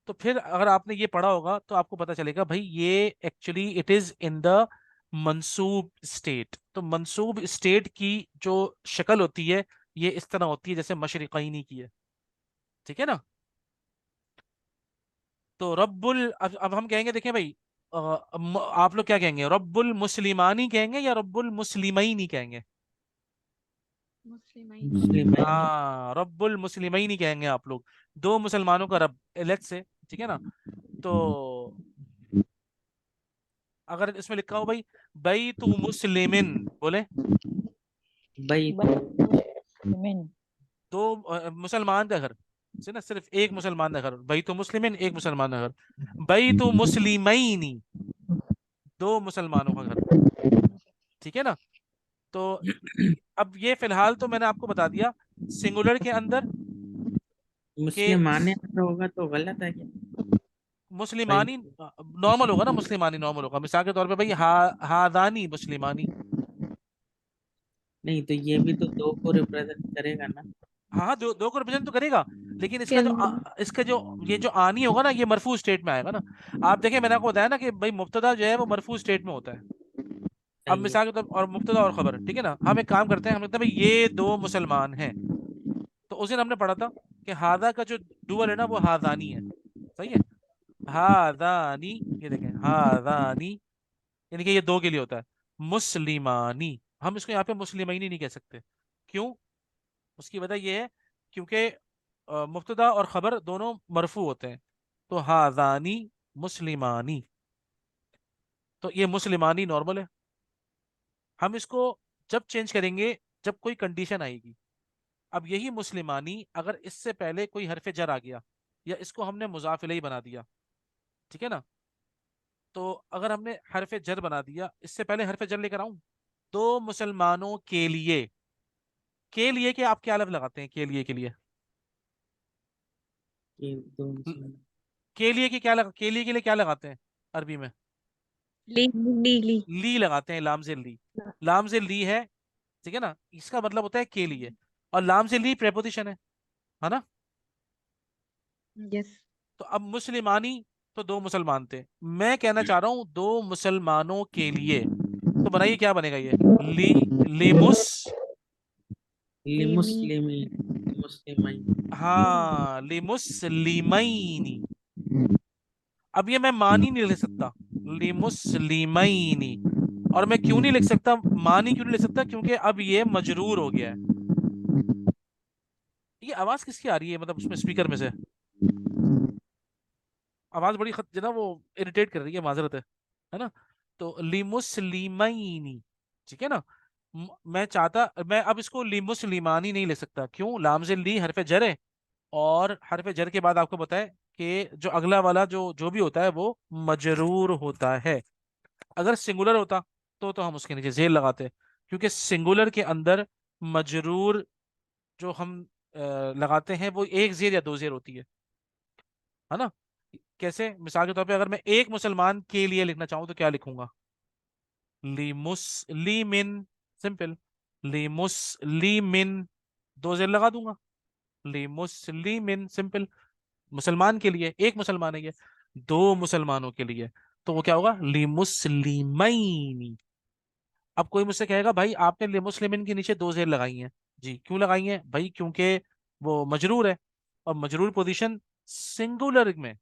तो फिर अगर आपने ये पढ़ा होगा तो आपको पता चलेगा भाई ये actually it is in the मंसूब स्टेट। तो मंसूब स्टेट की जो शक्ल होती है ये इस तरह होती है जैसे मशरिकैनी की है। ठीक है ना। तो रब्बुल, अब हम कहेंगे देखें भाई, आप लोग क्या कहेंगे, रब्बुल मुस्लिमानी कहेंगे या रब्बुल मुस्लिमैनी कहेंगे? मुस्लिम। मुस्लिम। हाँ, रब्बुल मुस्लिमैनी कहेंगे आप लोग, दो मुसलमानों का रब, लेट्स से। ठीक है ना। तो अगर इसमें लिखा हो भाई बैतु मुस्लिमिन, बोले भाई तो मुस्लिमिन। दो मुसलमान का घर, से ना सिर्फ एक मुसलमान का घर, बैतु मुस्लिमिन एक मुसलमान का घर, बैतु मुस्लिमैनी दो मुसलमानों का घर। ठीक है ना। तो अब ये फिलहाल तो मैंने आपको बता दिया सिंगुलर के अंदर के मुस्लिमाने अगर होगा तो गलत है क्या? भाई मुस्लिमानी नॉर्मल होगा ना, मुस्लिमानी नॉर्मल होगा, मिसाल के तौर पे भाई हादानी मुस्लिमानी। नहीं, तो ये भी तो दो को रिप्रेजेंट करेगा ना। हाँ हाँ, दो दो को रिप्रेजेंट तो करेगा, लेकिन के अंदर इसका जो ये जो आनी होगा ना ये मरफू स्टेट में आएगा ना। आप देखें मैंने आपको बताया ना कि भाई मुब्तदा जो है वो मरफू स्टेट में होता है। अब सही है। मिसाल के तौर और मुब्तदा और खबर, ठीक है ना, हम एक काम करते हैं, हम कहते हैं भाई ये दो मुसलमान हैं। तो उस दिन हमने पढ़ा था कि हादा का जो डुअल है ना वो हादानी है। सही है, हादानी, ये देखें हादानी, यानी कि ये दो के लिए होता है। मुस्लिमानी, हम इसको यहाँ पे मुस्लिमैनी नहीं कह सकते। क्यों? उसकी वजह यह है क्योंकि मुब्तदा और खबर दोनों मरफू होते हैं। तो हादानी मुस्लिमानी, तो ये मुस्लिमानी नॉर्मल है। हम इसको जब चेंज करेंगे जब कोई कंडीशन आएगी। अब यही मुस्लिमानी अगर इससे पहले कोई हरफ जर आ गया या इसको हमने मुजाफ इलैहि बना दिया, ठीक है ना, तो अगर हमने हरफ जर बना दिया, इससे पहले हरफ जर लेकर आऊं, दो मुसलमानों के लिए के आप क्या लफ्ज लगाते हैं, के लिए ये दो मुसलमान। के लिए की के लिए के लिए क्या लगाते हैं अरबी में? ली ली ली। ली लगाते हैं, लाम से ली। लाम से ली है, ठीक है ना, इसका मतलब होता है के लिए। और लाम से ली प्रेपोजिशन है ना। यस। तो अब मुसलमानी, तो दो मुसलमान थे, मैं कहना चाह रहा हूं दो मुसलमानों के लिए। तो बनाइए क्या बनेगा ये, ली, लिमुस, लीमी। लिमुस्लिमी, लिमुस्लिमाइन। हाँ लिमुस्लिमैनी। अब ये मैं मानी नहीं लिख सकता, लिमुस्लिमैनी। और मैं क्यों नहीं लिख सकता, मानी क्यों नहीं लिख सकता, क्योंकि अब ये मजरूर हो गया है। ये आवाज किसकी आ रही है, मतलब उसमें स्पीकर में से आवाज बड़ी जो ना वो इरिटेट कर रही है, माजरत है ना। तो लिमुस्लिमैनी, ठीक है ना। मैं चाहता, मैं अब इसको लिमुस्लिमानी नहीं ले सकता, क्यों, लाम से ली हरफ जर है, और हरफ जर के बाद आपको पता है कि जो अगला वाला जो जो भी होता है वो मजरूर होता है। अगर सिंगुलर होता तो हम उसके नीचे जेर लगाते, क्योंकि सिंगुलर के अंदर मजरूर जो हम लगाते हैं वो एक जेर या दो जेर होती है ना। कैसे, मिसाल के तौर पे अगर मैं एक मुसलमान के लिए लिखना चाहूं तो क्या लिखूंगा, लिमुस्लिमिन, सिंपल, लिमुस्लिमिन, दो जेर लगा दूंगा, लिमुस्लिमिन, सिंपल। मुसलमान के लिए, एक मुसलमान है ये, दो मुसलमानों के लिए, तो वो क्या होगा, लिमुस्लिमैनी। अब कोई मुझसे कहेगा भाई आपने लिमुस्लिमिन के नीचे दो जेर लगाई हैं। जी क्यों लगाई हैं भाई, क्योंकि वो मजरूर है, और मजरूर पोजीशन सिंगुलर में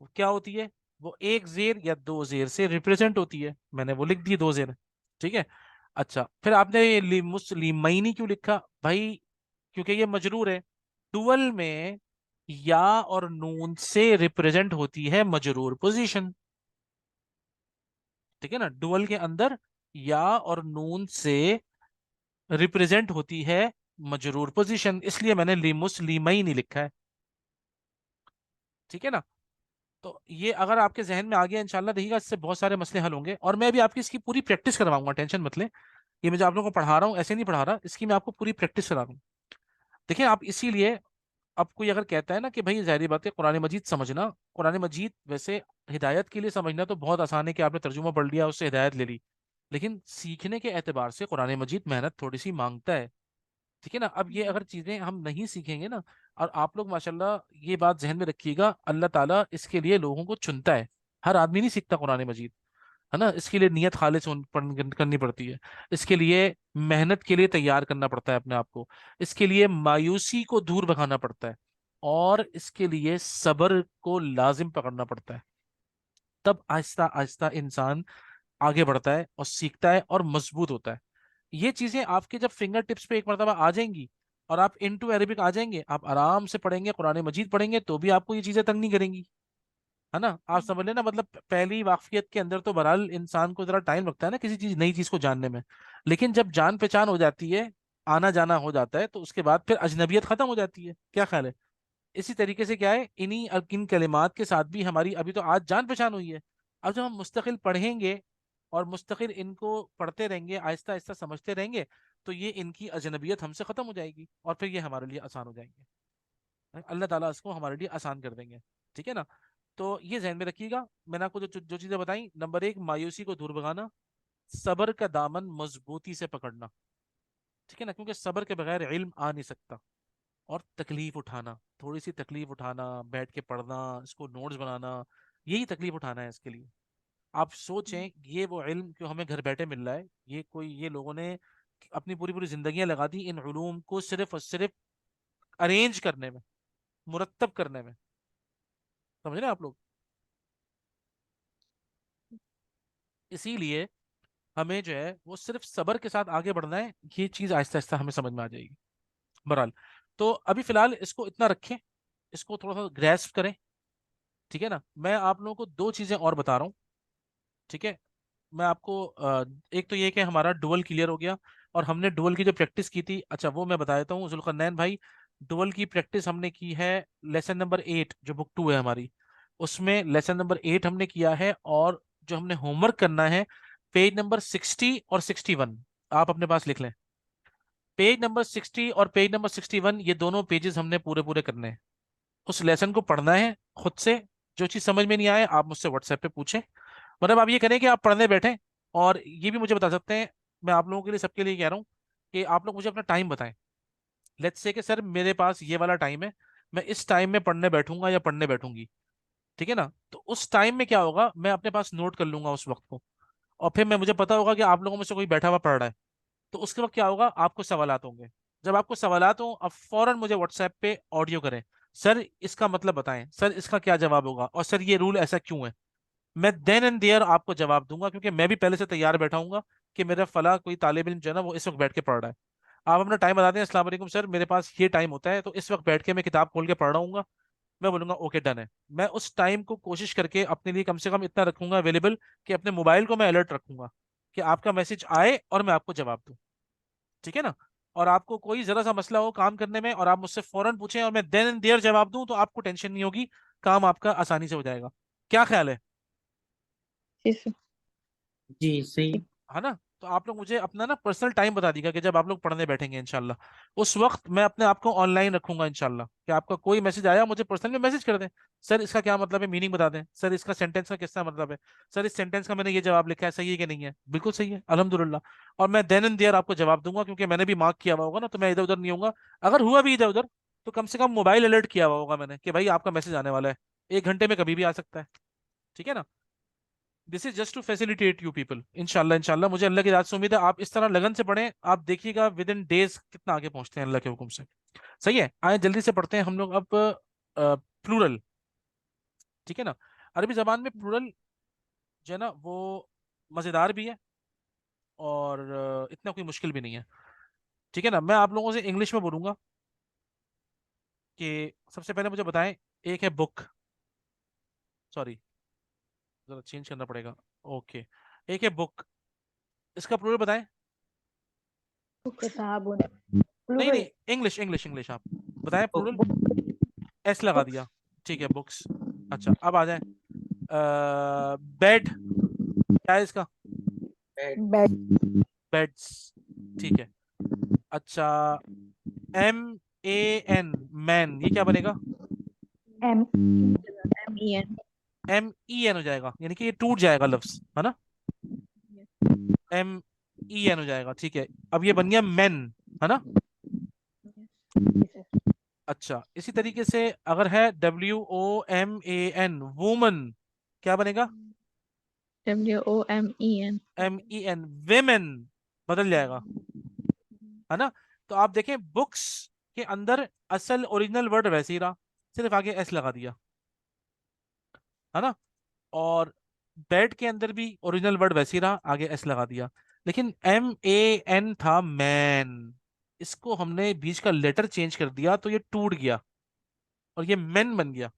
वो क्या होती है, वो एक जेर या दो जेर से रिप्रेजेंट होती है, मैंने वो लिख दिए दो जेर। ठीक है। अच्छा, फिर आपने ये लिमुस्लिमैनी क्यों लिखा भाई, क्योंकि ये मजरूर है। डुअल में या और नून से रिप्रेजेंट होती है मजरूर पोजीशन। ठीक है ना, डुअल के अंदर या और नून से रिप्रेजेंट होती है मजरूर पोजीशन, इसलिए मैंने लिमुस्लिमई नहीं लिखा है। ठीक है ना। तो ये अगर आपके जहन में आ गया, इंशाल्लाह देखिएगा इससे बहुत सारे मसले हल होंगे, और मैं भी आपकी इसकी पूरी प्रैक्टिस करवाऊंगा, टेंशन मत लें। ये मैं जो आप लोगों को पढ़ा रहा हूँ ऐसे नहीं पढ़ा रहा, इसकी मैं आपको पूरी प्रैक्टिस करा रहा हूँ। देखिए आप इसीलिए, अब कोई अगर कहता है ना कि भाई जाहिर बात है कुरान मजीद समझना, कुरान मजीद वैसे हिदायत के लिए समझना तो बहुत आसान है कि आपने तर्जुमा पढ़ लिया उससे हिदायत ले ली, लेकिन सीखने के एतबार से कुरान मजीद मेहनत थोड़ी सी मांगता है। ठीक है ना। अब ये अगर चीजें हम नहीं सीखेंगे ना, और आप लोग माशाल्लाह ये बात जहन में रखिएगा, अल्लाह ताला इसके लिए लोगों को चुनता है। हर आदमी नहीं सीखता कुरान मजीद, है ना। इसके लिए नियत खालिस करनी पड़ती है, इसके लिए मेहनत के लिए तैयार करना पड़ता है अपने आप को, इसके लिए मायूसी को दूर भगाना पड़ता है, और इसके लिए सब्र को लाजिम पकड़ना पड़ता है। तब आहिस्ता आहिस्ता इंसान आगे बढ़ता है और सीखता है और मजबूत होता है। ये चीजें आपके जब फिंगर टिप्स पे एक मरतबा आ जाएंगी और आप इनटू अरेबिक आ जाएंगे, आप आराम से पढ़ेंगे, कुरान मजीद पढ़ेंगे, तो भी आपको ये चीजें तंग नहीं करेंगी, है ना। आप समझ लेना, मतलब पहली वाकफियत के अंदर तो बहरहाल इंसान को जरा टाइम लगता है ना किसी चीज, नई चीज को जानने में, लेकिन जब जान पहचान हो जाती है, आना जाना हो जाता है, तो उसके बाद फिर अजनबियत खत्म हो जाती है। क्या ख्याल है। इसी तरीके से क्या है, इन्हीं इन कलिमात के साथ भी हमारी अभी तो आज जान पहचान हुई है, अब जब हम मुस्तकिल पढ़ेंगे और मुस्तकिल इनको पढ़ते रहेंगे, आहिस्ता आहिस्ता समझते रहेंगे, तो ये इनकी अजनबियत हमसे खत्म हो जाएगी और फिर ये हमारे लिए आसान हो जाएंगे। अल्लाह ताला इसको हमारे लिए आसान कर देंगे। ठीक है ना। तो ये जहन में रखिएगा, मैंने आपको जो चीजें बताई, नंबर एक मायूसी को दूर भगाना, सब्र का दामन मजबूती से पकड़ना। ठीक है ना, क्योंकि सब्र के बगैर इल्म आ नहीं सकता। और तकलीफ उठाना, थोड़ी सी तकलीफ उठाना, बैठ के पढ़ना, इसको नोट्स बनाना, यही तकलीफ उठाना है इसके लिए। आप सोचें, ये वो इल्म जो हमें घर बैठे मिल रहा है, ये लोगों ने अपनी पूरी पूरी जिंदगियां लगा दी इन उलूम को सिर्फ और सिर्फ अरेंज करने में, मुरतब करने में। समझ रहे हैं आप लोग। इसीलिए हमें जो है वो सिर्फ सब्र के साथ आगे बढ़ना है, ये चीज आहिस्ता आहिस्ता हमें समझ में आ जाएगी। बहरहाल, तो अभी फिलहाल इसको इतना रखें, इसको थोड़ा सा ग्रेस्प करें। ठीक है ना। मैं आप लोगों को दो चीजें और बता रहा हूँ। ठीक है। मैं आपको एक तो ये कि हमारा डुअल क्लियर हो गया, और हमने डुअल की जो प्रैक्टिस की थी, अच्छा वो मैं बता देता हूँ जुल्करनैन भाई। डुअल की प्रैक्टिस हमने की है लेसन नंबर 8 जो बुक 2 है हमारी, उसमें लेसन नंबर 8 हमने किया है, और जो हमने होमवर्क करना है पेज नंबर 60 और 61, आप अपने पास लिख लें। पेज नंबर 60 और पेज नंबर 61, ये दोनों पेजेस हमने पूरे पूरे करने हैं। उस लेसन को पढ़ना है खुद से। जो चीज समझ में नहीं आए आप मुझसे व्हाट्सएप पे पूछें। मतलब आप ये करें कि आप पढ़ने बैठें, और ये भी मुझे बता सकते हैं, मैं आप लोगों के लिए सबके लिए कह रहा हूँ कि आप लोग मुझे अपना टाइम बताएं। लेट्स से कि सर मेरे पास ये वाला टाइम है, मैं इस टाइम में पढ़ने बैठूंगा या पढ़ने बैठूंगी। ठीक है ना। तो उस टाइम में क्या होगा, मैं अपने पास नोट कर लूंगा उस वक्त को, और फिर मैं मुझे पता होगा कि आप लोगों में से कोई बैठा हुआ पढ़ रहा है, तो उसके वक्त क्या होगा, आपको सवालात होंगे। जब आपको सवालात हो, आप फौरन मुझे व्हाट्सएप पे ऑडियो करें, सर इसका मतलब बताएं, सर इसका क्या जवाब होगा, और सर ये रूल ऐसा क्यों है। मैं देन एंड देयर आपको जवाब दूंगा, क्योंकि मैं भी पहले से तैयार बैठा हूंगा कि मेरा फला कोई तालिब इल्म जो है ना वो इस वक्त बैठ के पढ़ रहा है। आप अपना टाइम बता दें, अस्सलाम वालेकुम सर मेरे पास ये टाइम होता है, तो इस वक्त बैठ के मैं किताब खोल के पढ़ रहा हूँ। मैं बोलूंगा ओके डन है। मैं उस टाइम को कोशिश करके अपने लिए कम से कम इतना रखूंगा अवेलेबल, कि अपने मोबाइल को मैं अलर्ट रखूंगा कि आपका मैसेज आए और मैं आपको जवाब दूं। ठीक है ना। और आपको कोई जरा सा मसला हो काम करने में और आप मुझसे फौरन पूछें और मैं देन एंड देयर जवाब दूं, तो आपको टेंशन नहीं होगी, काम आपका आसानी से हो जाएगा। क्या ख्याल है। जी सर। जी सही। है ना। तो आप लोग मुझे अपना ना पर्सनल टाइम बता दीजिएगा कि जब आप लोग पढ़ने बैठेंगे इंशाल्लाह, उस वक्त मैं अपने आप को ऑनलाइन रखूंगा इंशाल्लाह, कि आपका कोई मैसेज आया मुझे पर्सनल में मैसेज कर दें, सर इसका क्या मतलब है, मीनिंग बता दें, सर इसका सेंटेंस का किसका मतलब है, सर इस सेंटेंस का मैंने ये जवाब लिखा है, सही है कि नहीं है, बिल्कुल सही है अल्हम्दुलिल्लाह। और मैं देन एंड देयर आपको जवाब दूंगा, क्योंकि मैंने भी मार्क किया हुआ होगा ना, तो मैं इधर उधर नहीं होगा। अगर हुआ भी इधर उधर, तो कम से कम मोबाइल अलर्ट किया हुआ होगा मैंने कि भाई आपका मैसेज आने वाला है, 1 घंटे में कभी भी आ सकता है। ठीक है ना। This is just to facilitate you people. इंशाल्लाह इंशाल्लाह मुझे अल्लाह की रात से उम्मीद है आप इस तरह लगन से पढ़ें, आप देखिएगा विद इन डेज कितना आगे पहुंचते हैं अल्लाह के हुक्म से। सही है। आए जल्दी से पढ़ते हैं हम लोग अब प्लूरल। ठीक है ना। अरबी जबान में प्लूरल जो है ना वो मजेदार भी है, और इतना कोई मुश्किल भी नहीं है। ठीक है ना। मैं आप लोगों से इंग्लिश में बोलूंगा कि सबसे पहले मुझे बताएं, एक है बुक, सॉरी जरा चेंज करना पड़ेगा। ओके। एक है बुक, इसका प्लूरल बताएं। किताबुन नहीं प्लूरल नहीं, इंग्लिश इंग्लिश इंग्लिश आप बताएं प्लूरल। बुक एस लगा बुक्स दिया, ठीक है बुक्स। अच्छा अब आ जाए, बेड क्या है इसका? बेड। बेड बेड्स, ठीक है। अच्छा, एम ए एन, मैन, ये क्या बनेगा? M MEN। M E N हो जाएगा, यानी कि ये टूट जाएगा लफ्ज, है ना? एम ई एन हो जाएगा, ठीक है। अब ये बन गया मैन, है ना? अच्छा, इसी तरीके से अगर है WOMAN, वुमन, क्या बनेगा? WOMEN। MEN, वेमेन, बदल जाएगा, है ना? तो आप देखें बुक्स के अंदर असल ओरिजिनल वर्ड वैसे ही रहा, सिर्फ आगे एस लगा दिया, है ना? और बेड के अंदर भी ओरिजिनल वर्ड वैसे ही रहा, आगे एस लगा दिया। लेकिन MAN था मैन, इसको हमने बीच का लेटर चेंज कर दिया तो ये टूट गया और ये मैन बन गया।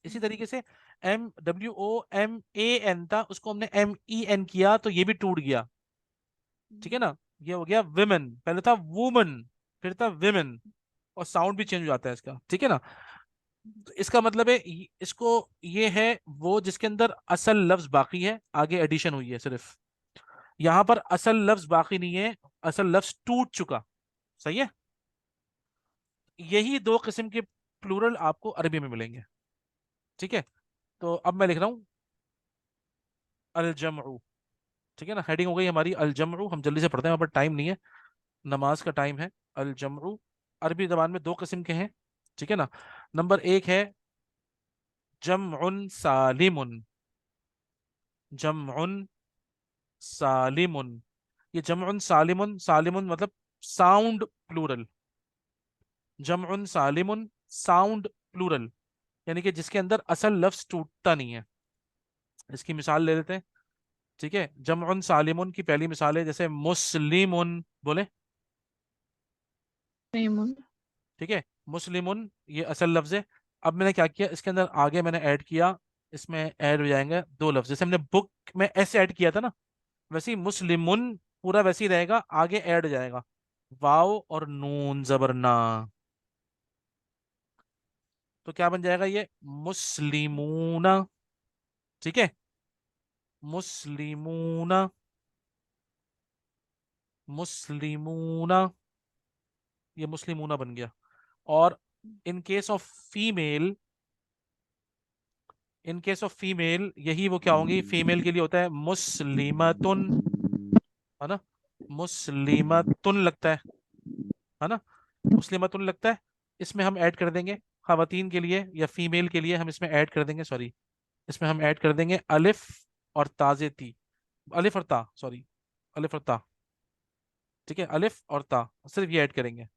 इसी तरीके से WOMAN था, उसको हमने MEN किया तो ये भी टूट गया, ठीक है ना? ये हो गया विमेन, पहले था वुमन, फिर था विमेन, और साउंड भी चेंज हो जाता है इसका, ठीक है ना? तो इसका मतलब है इसको, ये है वो जिसके अंदर असल लफ्ज बाकी है, आगे एडिशन हुई है सिर्फ। यहां पर असल लफ्ज बाकी नहीं है, असल लफ्ज टूट चुका, सही है। यही दो किस्म के प्लूरल आपको अरबी में मिलेंगे, ठीक है। तो अब मैं लिख रहा हूँ अल जमउ, ठीक है ना? हेडिंग हो गई हमारी अल जमउ, हम जल्दी से पढ़ते हैं, वहां पर टाइम नहीं है, नमाज का टाइम है। अल जमउ अरबी जबान में दो किस्म के हैं, ठीक है ना? नंबर एक है जमउन सालिमुन, जमउन सालिमुन। ये जमउन सालिमुन, सालिमुन मतलब साउंड प्लूरल, जमउन सालिमुन साउंड प्लूरल, यानी कि जिसके अंदर असल लफ्ज टूटता नहीं है। इसकी मिसाल ले लेते हैं, ठीक है। जमउन सालिमुन की पहली मिसाल है जैसे मुस्लिमुन, बोले, मेमुन। ठीक है। मुस्लिमुन ये असल लफ्ज है। अब मैंने क्या किया, इसके अंदर आगे मैंने ऐड किया, इसमें ऐड हो जाएंगे दो लफ्ज, जैसे हमने बुक में एस ऐड किया था ना, वैसे ही मुस्लिमुन पूरा वैसे ही रहेगा, आगे ऐड हो जाएगा वाव और नून जबर ना, तो क्या बन जाएगा ये मुस्लिमूना, ठीक है। मुस्लिमूना, मुस्लिमूना, ये मुस्लिमूना बन गया। और in case of female, in case of female यही वो क्या होंगी, फीमेल के लिए होता है मुस्लिमतुन, है ना? मुस्लिमतुन लगता है ना? मुस्लिमतुन लगता है। इसमें हम ऐड कर देंगे खवातीन के लिए या फीमेल के लिए, हम इसमें ऐड कर देंगे, सॉरी, इसमें हम ऐड कर देंगे अलिफ और ताजे ती, अलिफ और ता, सॉरी, अलिफ और ता, ठीक है, अलिफ और ता, सिर्फ ये ऐड करेंगे।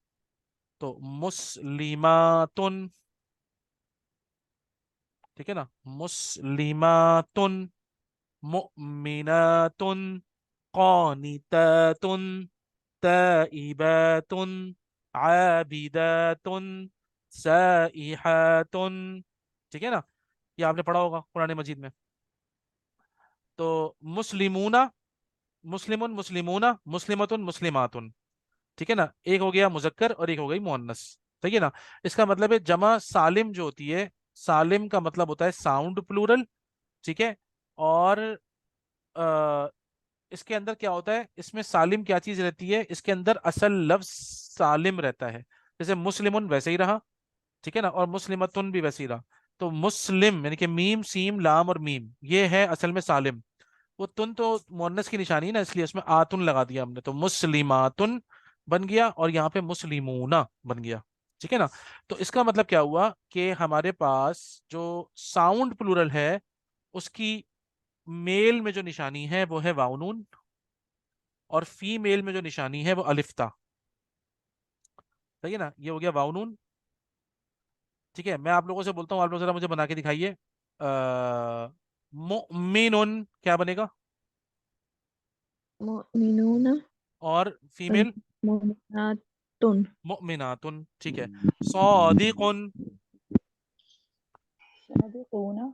तो मुस्लिमातुन, ठीक है ना? मुस्लिमातुन, मुमिनातुन, कानितातुन, ताइबातुन, आबिदातुन, साइहातुन, ठीक है ना? ये आपने पढ़ा होगा कुरान मजीद में। तो मुस्लिमूना, मुस्लिमुन, मुस्लिमूना, मुस्लिमतुन, मुस्लिमातुन, ठीक है ना? एक हो गया मुजक्कर और एक हो गई मुअन्नस, ठीक है ना? इसका मतलब है जमा सालिम जो होती है, सालिम का मतलब होता है साउंड प्लूरल, ठीक है। और अ, इसके अंदर क्या होता है, इसमें सालिम क्या चीज रहती है, इसके अंदर असल लफ्ज सालिम रहता है, जैसे मुस्लिमुन वैसे ही रहा, ठीक है ना? और मुस्लिमतुन भी वैसे ही रहा। तो मुस्लिम यानी कि मीम सीम लाम और मीम, ये है असल में सालिम। वो तुन तो मुअन्नस की निशानी है ना, इसलिए उसमें आतुन लगा दिया हमने, तो मुस्लिमातुन बन गया और यहाँ पे मुस्लिमूना बन गया, ठीक है ना? तो इसका मतलब क्या हुआ कि हमारे पास जो साउंड प्लूरल है उसकी मेल में जो निशानी है वो है वाउनून, और फीमेल में जो निशानी है वो अलिफ्ता, सही है ना? ये हो गया वाउनून, ठीक है। मैं आप लोगों से बोलता हूँ, आप लोग जरा मुझे बना के दिखाइए। मुमिनुन क्या बनेगा? मुमिनून। और फीमेल मुमिनातुन। मुमिनातुन, ठीक है। सौदिकुन, सादिकूना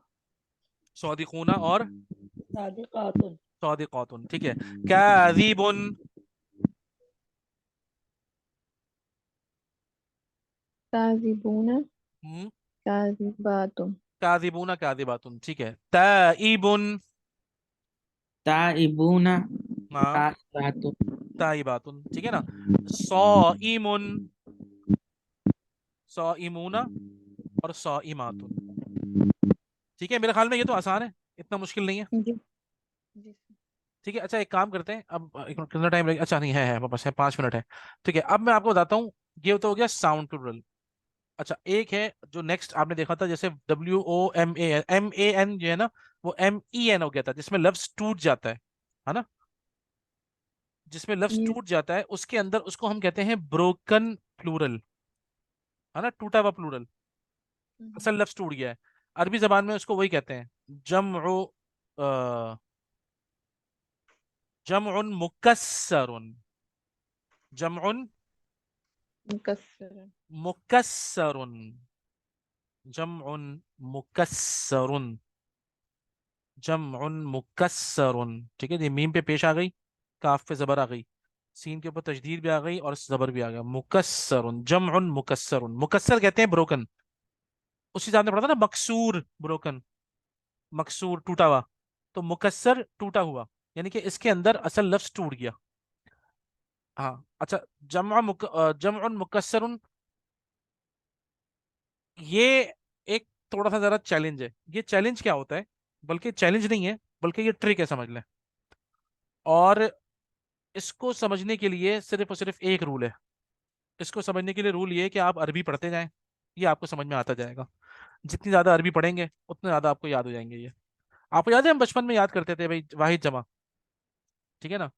सौदिकुना, और सादिकातुन सादिकातुन, ठीक है। काज़िबुन, काज़िबूना हम्म, काज़िबातुन काज़िबूना काज़िबातुन, ठीक है। ताइबुन, ताइबूना हाँ, ताइबातुन ताइबातुन, ठीक है ना। सौइमुन, सौइमूना और सौइमातुन, ठीक है। मेरे ख्याल में ये तो आसान है, इतना मुश्किल नहीं है। जी जी ठीक है, अच्छा एक काम करते हैं अब, एक मिनट, कितना टाइम लगेगा? अच्छा नहीं, है बस है, 5 मिनट है। ठीक है, अब मैं आपको बताता हूँ। ये तो हो गया साउंड प्लूरल। अच्छा, एक है जो नेक्स्ट आपने देखा था, जैसे WOMAN जो है ना, वो MEN हो गया था, जिसमें लफ्ज टूट जाता है ना। जिसमें लफ्ज ये टूट जाता है उसके अंदर उसको हम कहते हैं ब्रोकन प्लूरल, है ना, टूटा हुआ प्लूरल। असल लफ्ज टूट गया है। अरबी जबान में उसको वही कहते हैं, जमउ, जमउन मुकस्सरुन, जमउन मुकस्सर मुकस्सरुन, जमउन मुकस्सरुन, जमउन मुकस्सरुन, ठीक है। ये मीम पे पेश आ गई, काफ पे जबर आ गई, सीन के ऊपर तशदीद भी आ गई और जबर भी आ गया। मुकस्सरुन, जमउन मुकस्सरुन, मुकस्सर कहते हैं ब्रोकन। उसी साथ में पढ़ा था ना, मकसूर ब्रोकन, मकसूर टूटा हुआ, तो मुकस्सर टूटा हुआ, यानी कि इसके अंदर असल लफ्ज टूट गया। हाँ, अच्छा, जमउन मुकस्सरुन, ये एक थोड़ा सा जरा चैलेंज है। ये चैलेंज क्या होता है, बल्कि चैलेंज नहीं है, बल्कि ये ट्रिक है, समझ लें। और इसको समझने के लिए सिर्फ और सिर्फ एक रूल है। इसको समझने के लिए रूल ये है कि आप अरबी पढ़ते जाएं, ये आपको समझ में आता जाएगा। जितनी ज्यादा अरबी पढ़ेंगे उतने ज्यादा आपको याद हो जाएंगे ये। आपको याद है हम बचपन में याद करते थे भाई, वाहिद जमा, ठीक है ना।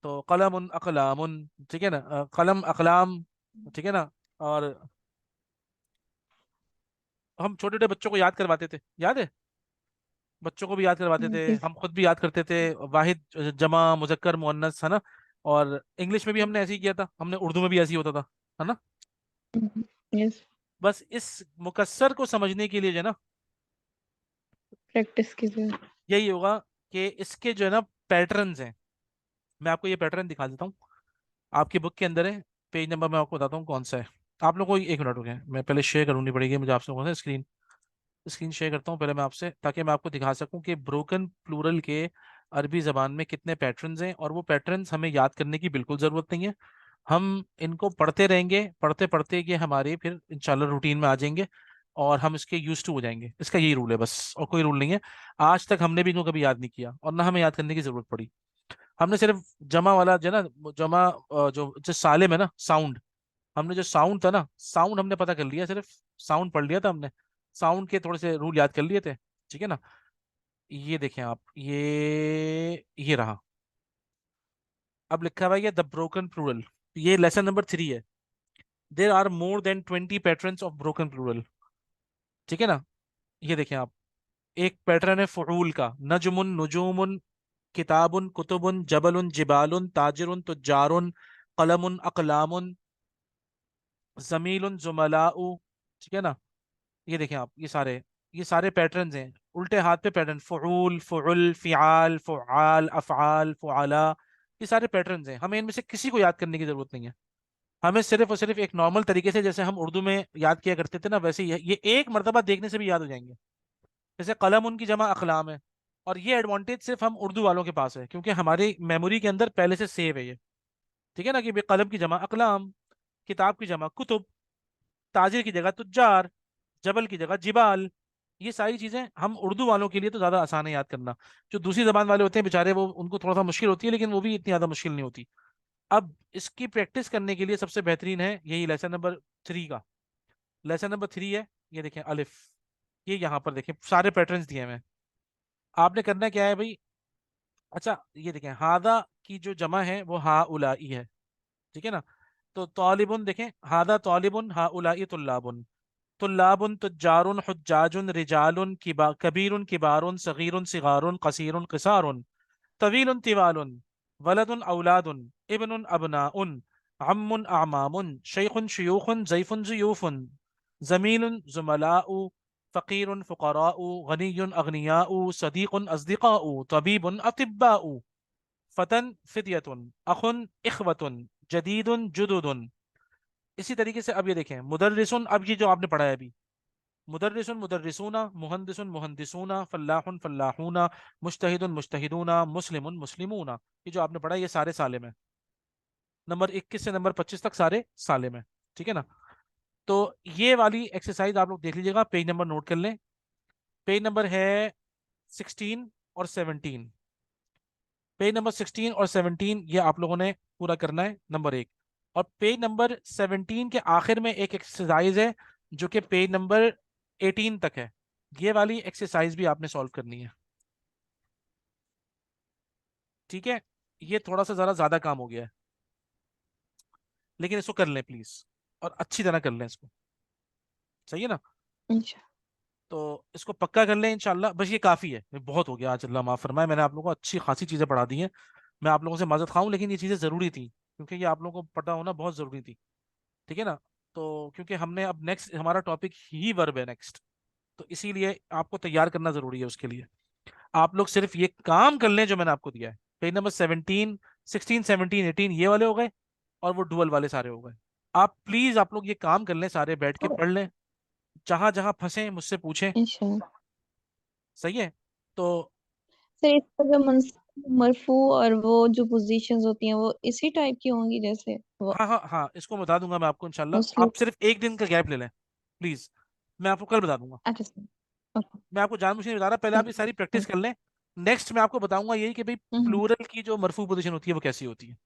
तो कलम अकलामुन, ठीक है ना, कलम अकलाम, ठीक है ना। और हम छोटे छोटे बच्चों को याद करवाते थे, याद है, बच्चों को भी याद करवाते थे, जी हम खुद भी याद करते थे। वाहिद जमा मुजक्कर मुअन्नस, है ना। और इंग्लिश में भी हमने ऐसे ही किया था, हमने उर्दू में भी ऐसे ही होता था, है ना। यस बस इस मुकस्सर को समझने के लिए जो है ना, प्रैक्टिस कीजिए यही होगा कि इसके जो है ना पैटर्न्स हैं। मैं आपको ये पैटर्न दिखा देता हूँ, आपकी बुक के अंदर है। पेज नंबर मैं आपको बताता हूँ कौन सा है। आप लोगों को एक मिनट रुके, मैं पहले शेयर करनी पड़ेगी मुझे आपसे, कौन सा स्क्रीन, स्क्रीन शेयर करता हूँ पहले मैं आपसे, ताकि मैं आपको दिखा सकूं कि ब्रोकन प्लूरल के अरबी जबान में कितने पैटर्न्स हैं। और वो पैटर्न्स हमें याद करने की बिल्कुल ज़रूरत नहीं है, हम इनको पढ़ते रहेंगे, पढ़ते पढ़ते ये हमारे फिर इंशाल्लाह रूटीन में आ जाएंगे, और हम इसके यूज टू हो जाएंगे। इसका यही रूल है बस, और कोई रूल नहीं है। आज तक हमने भी इनको कभी याद नहीं किया, और ना हमें याद करने की जरूरत पड़ी। हमने सिर्फ जमा वाला जो है ना, जमा जो सालिम है ना, साउंड, हमने जो साउंड था ना, साउंड हमने पता कर लिया, सिर्फ साउंड पढ़ लिया था हमने, साउंड के थोड़े से रूल याद कर लिए थे, ठीक है ना। ये देखें आप, ये रहा, अब लिखा हुआ है द ब्रोकन प्लूरल। ये लेसन नंबर 3 है। There are more than 20 patterns of broken plural, ठीक है ना। ये देखें आप, एक पैटर्न है फ़ुऊल का, नजमुन नुजूमुन, किताबुन कुतुबुन, जबलुन जिबालुन, ताजिरुन तुज्जारुन, कलमुन अकलामुन, जमीलुन जुमलाउ, ठीक है ना। ये देखें आप, ये सारे पैटर्न्स हैं। उल्टे हाथ पे पैटर्न, फ़ुऊल फ़ुउल फ़िआल फ़ुआल अफ़आल फ़ुआला, ये सारे पैटर्न्स हैं। हमें इनमें से किसी को याद करने की जरूरत नहीं है। हमें सिर्फ और सिर्फ एक नॉर्मल तरीके से, जैसे हम उर्दू में याद किया करते थे ना, वैसे ही ये एक मर्तबा देखने से भी याद हो जाएंगे। जैसे कलम उनकी जमा अकलाम है, और ये एडवांटेज सिर्फ हम उर्दू वालों के पास है, क्योंकि हमारी मेमोरी के अंदर पहले से सेव है ये, ठीक है ना, कि भाई कलम की जमा अकलाम, किताब की जमा कुतुब, ताजिर की जगह तुज्जार, जबल की जगह जिबाल। ये सारी चीजें हम उर्दू वालों के लिए तो ज्यादा आसान है याद करना। जो दूसरी जबान वाले होते हैं बेचारे, वो उनको थोड़ा सा मुश्किल होती है, लेकिन वो भी इतनी ज्यादा मुश्किल नहीं होती। अब इसकी प्रैक्टिस करने के लिए सबसे बेहतरीन है यही लेसन नंबर 3 का। लेसन नंबर 3 है, ये देखें अलिफ, ये यहाँ पर देखें सारे पैटर्न्स दिए हैं। आपने करना क्या है भाई, अच्छा ये देखें, हादा की जो जमा है वो हा उलाई है, ठीक है ना। तो तालिबुन देखें, हादा तालिबुन हा उलाई तुल्लाबुन, तुल्लाबुन तुज्जारुन हुज्जाजुन रिजालुन कबीरुन किबारुन सगीरुन सिगारुन कसीरुन किसारुन, तवीलुन तिवालुन, वलदुन औलादुन, इब्नुन अबनाउन, अम्मुन अमामुन, शैखुन शयूखुन, जैफुन जुयूफुन, जमीलुन जुमलाउ, फ़कीरुन फ़ुक़राउ, गनियुन अगनियाउ, सदीक़ुन अस्दिक़ाउ, तबीबुन अतिब्बाउ, फ़तन फ़ित्यतुन, अख़ुन इख़वतुन, जदीदुन जुदुदुन। इसी तरीके से अब ये देखें मुदर्रिसुन, अब ये जो आपने पढ़ा है अभी, मुदर्रिसुन मुदर्रिसूना, मुहंदिसुन मुहंदिसूना, फल्लाहुन फल्लाहूना, मुज्तहिदुन मुज्तहिदूना, मुस्लिमुन मुस्लिमूना। ये जो आपने पढ़ा है ये सारे सालिम है। नंबर 21 से नंबर 25 तक सारे सालिम है। ठीक है ना। तो ये वाली एक्सरसाइज आप लोग देख लीजिएगा, पेज नंबर नोट कर लें। पेज नंबर है 16 और 17। पेज नंबर 16 और 17 ये आप लोगों ने पूरा करना है, नंबर 1। और पेज नंबर 17 के आखिर में एक एक्सरसाइज है जो कि पेज नंबर 18 तक है। ये वाली एक्सरसाइज भी आपने सॉल्व करनी है। ठीक है। ये थोड़ा सा ज्यादा काम हो गया है, लेकिन इसको कर लें प्लीज, और अच्छी तरह कर लें इसको। सही है ना। अच्छा। तो इसको पक्का कर लें इंशाल्लाह। बस ये काफ़ी है, ये बहुत हो गया आज, अल्लाह माफ़ फरमाए। मैंने आप लोगों को अच्छी खासी चीज़ें पढ़ा दी हैं। मैं आप लोगों से माजत खाऊं, लेकिन ये चीज़ें ज़रूरी थी, क्योंकि ये आप लोगों को पता होना बहुत ज़रूरी थी। ठीक है ना। तो क्योंकि हमने अब नेक्स्ट हमारा टॉपिक ही वर्ब है नेक्स्ट, तो इसीलिए आपको तैयार करना ज़रूरी है। उसके लिए आप लोग सिर्फ ये काम कर लें जो मैंने आपको दिया है। पेज नंबर 17, 16, 17, 18 ये वाले हो गए, और वो डुअल वाले सारे हो गए। आप प्लीज़ आप लोग ये काम कर लें, सारे बैठ के पढ़ लें, जहां जहां फंसे मुझसे पूछें। अच्छा सही है। तो सर, इसका जो मरफू और वो जो पोजीशंस होती हैं वो इसी टाइप की होंगी जैसे वो हाँ हाँ हाँ, इसको बता दूंगा मैं आपको इंशाल्लाह। मुस्लिम। आप सिर्फ एक दिन का गैप ले लें प्लीज, मैं आपको कल बता दूंगा। अच्छा सर। ओके। मैं आपको जानबूझ के नहीं बता रहा, पहले आप ठीक ये है। सारी प्रैक्टिस कर लें। नेक्स्ट मैं आपको बताऊंगा यही कि भाई हम्म। प्लूरल की जो मरफू पोजीशन होती है वो कैसी होती है,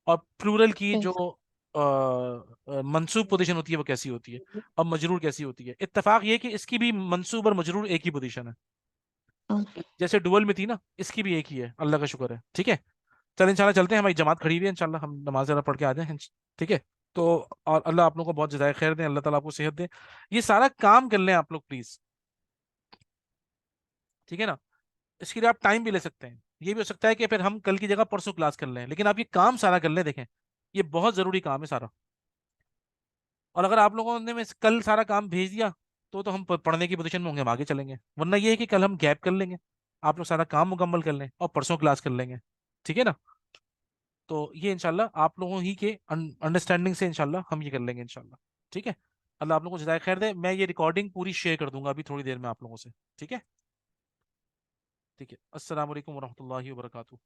और प्लूरल की जो ठीक। मंसूब पोजीशन होती है वो कैसी होती है, और मजरूर कैसी होती है। इत्तेफाक ये है कि इसकी भी मंसूब और मजरूर एक ही पोजीशन है, ओके। जैसे डुअल में थी ना, इसकी भी एक ही है। अल्लाह का शुक्र है। ठीक है। चल इंशाल्लाह चलते हैं, हमारी जमात खड़ी हुई है, इंशाल्लाह हम नमाज जरा पढ़ के आ जाएं। ठीक है। तो और अल्लाह आप लोगों को बहुत जज़ाय खैर दे, अल्लाह ताला आपको सेहत दे। ये सारा काम कर लें आप लोग प्लीज। ठीक है ना। इसके लिए आप टाइम भी ले सकते हैं। ये भी हो सकता है कि फिर हम कल की जगह परसों क्लास कर लें, लेकिन आप ये काम सारा कर लें। देखें ये बहुत जरूरी काम है सारा। और अगर आप लोगों ने में से कल सारा काम भेज दिया तो हम पढ़ने की पोजीशन में होंगे, हम आगे चलेंगे। वरना ये है कि कल हम गैप कर लेंगे, आप लोग सारा काम मुकम्मल कर लें और परसों क्लास कर लेंगे। ठीक है ना। तो ये इंशाल्लाह आप लोगों ही के अंडरस्टैंडिंग से इंशाल्लाह हम ये कर लेंगे इंशाल्लाह। ठीक है। अल्लाह आप लोगों को जज़ाय खैर दे। मैं ये रिकॉर्डिंग पूरी शेयर कर दूंगा अभी थोड़ी देर में आप लोगों से। ठीक है। ठीक है। अस्सलाम वालेकुम वरहमतुल्लाहि वबरकातुहू।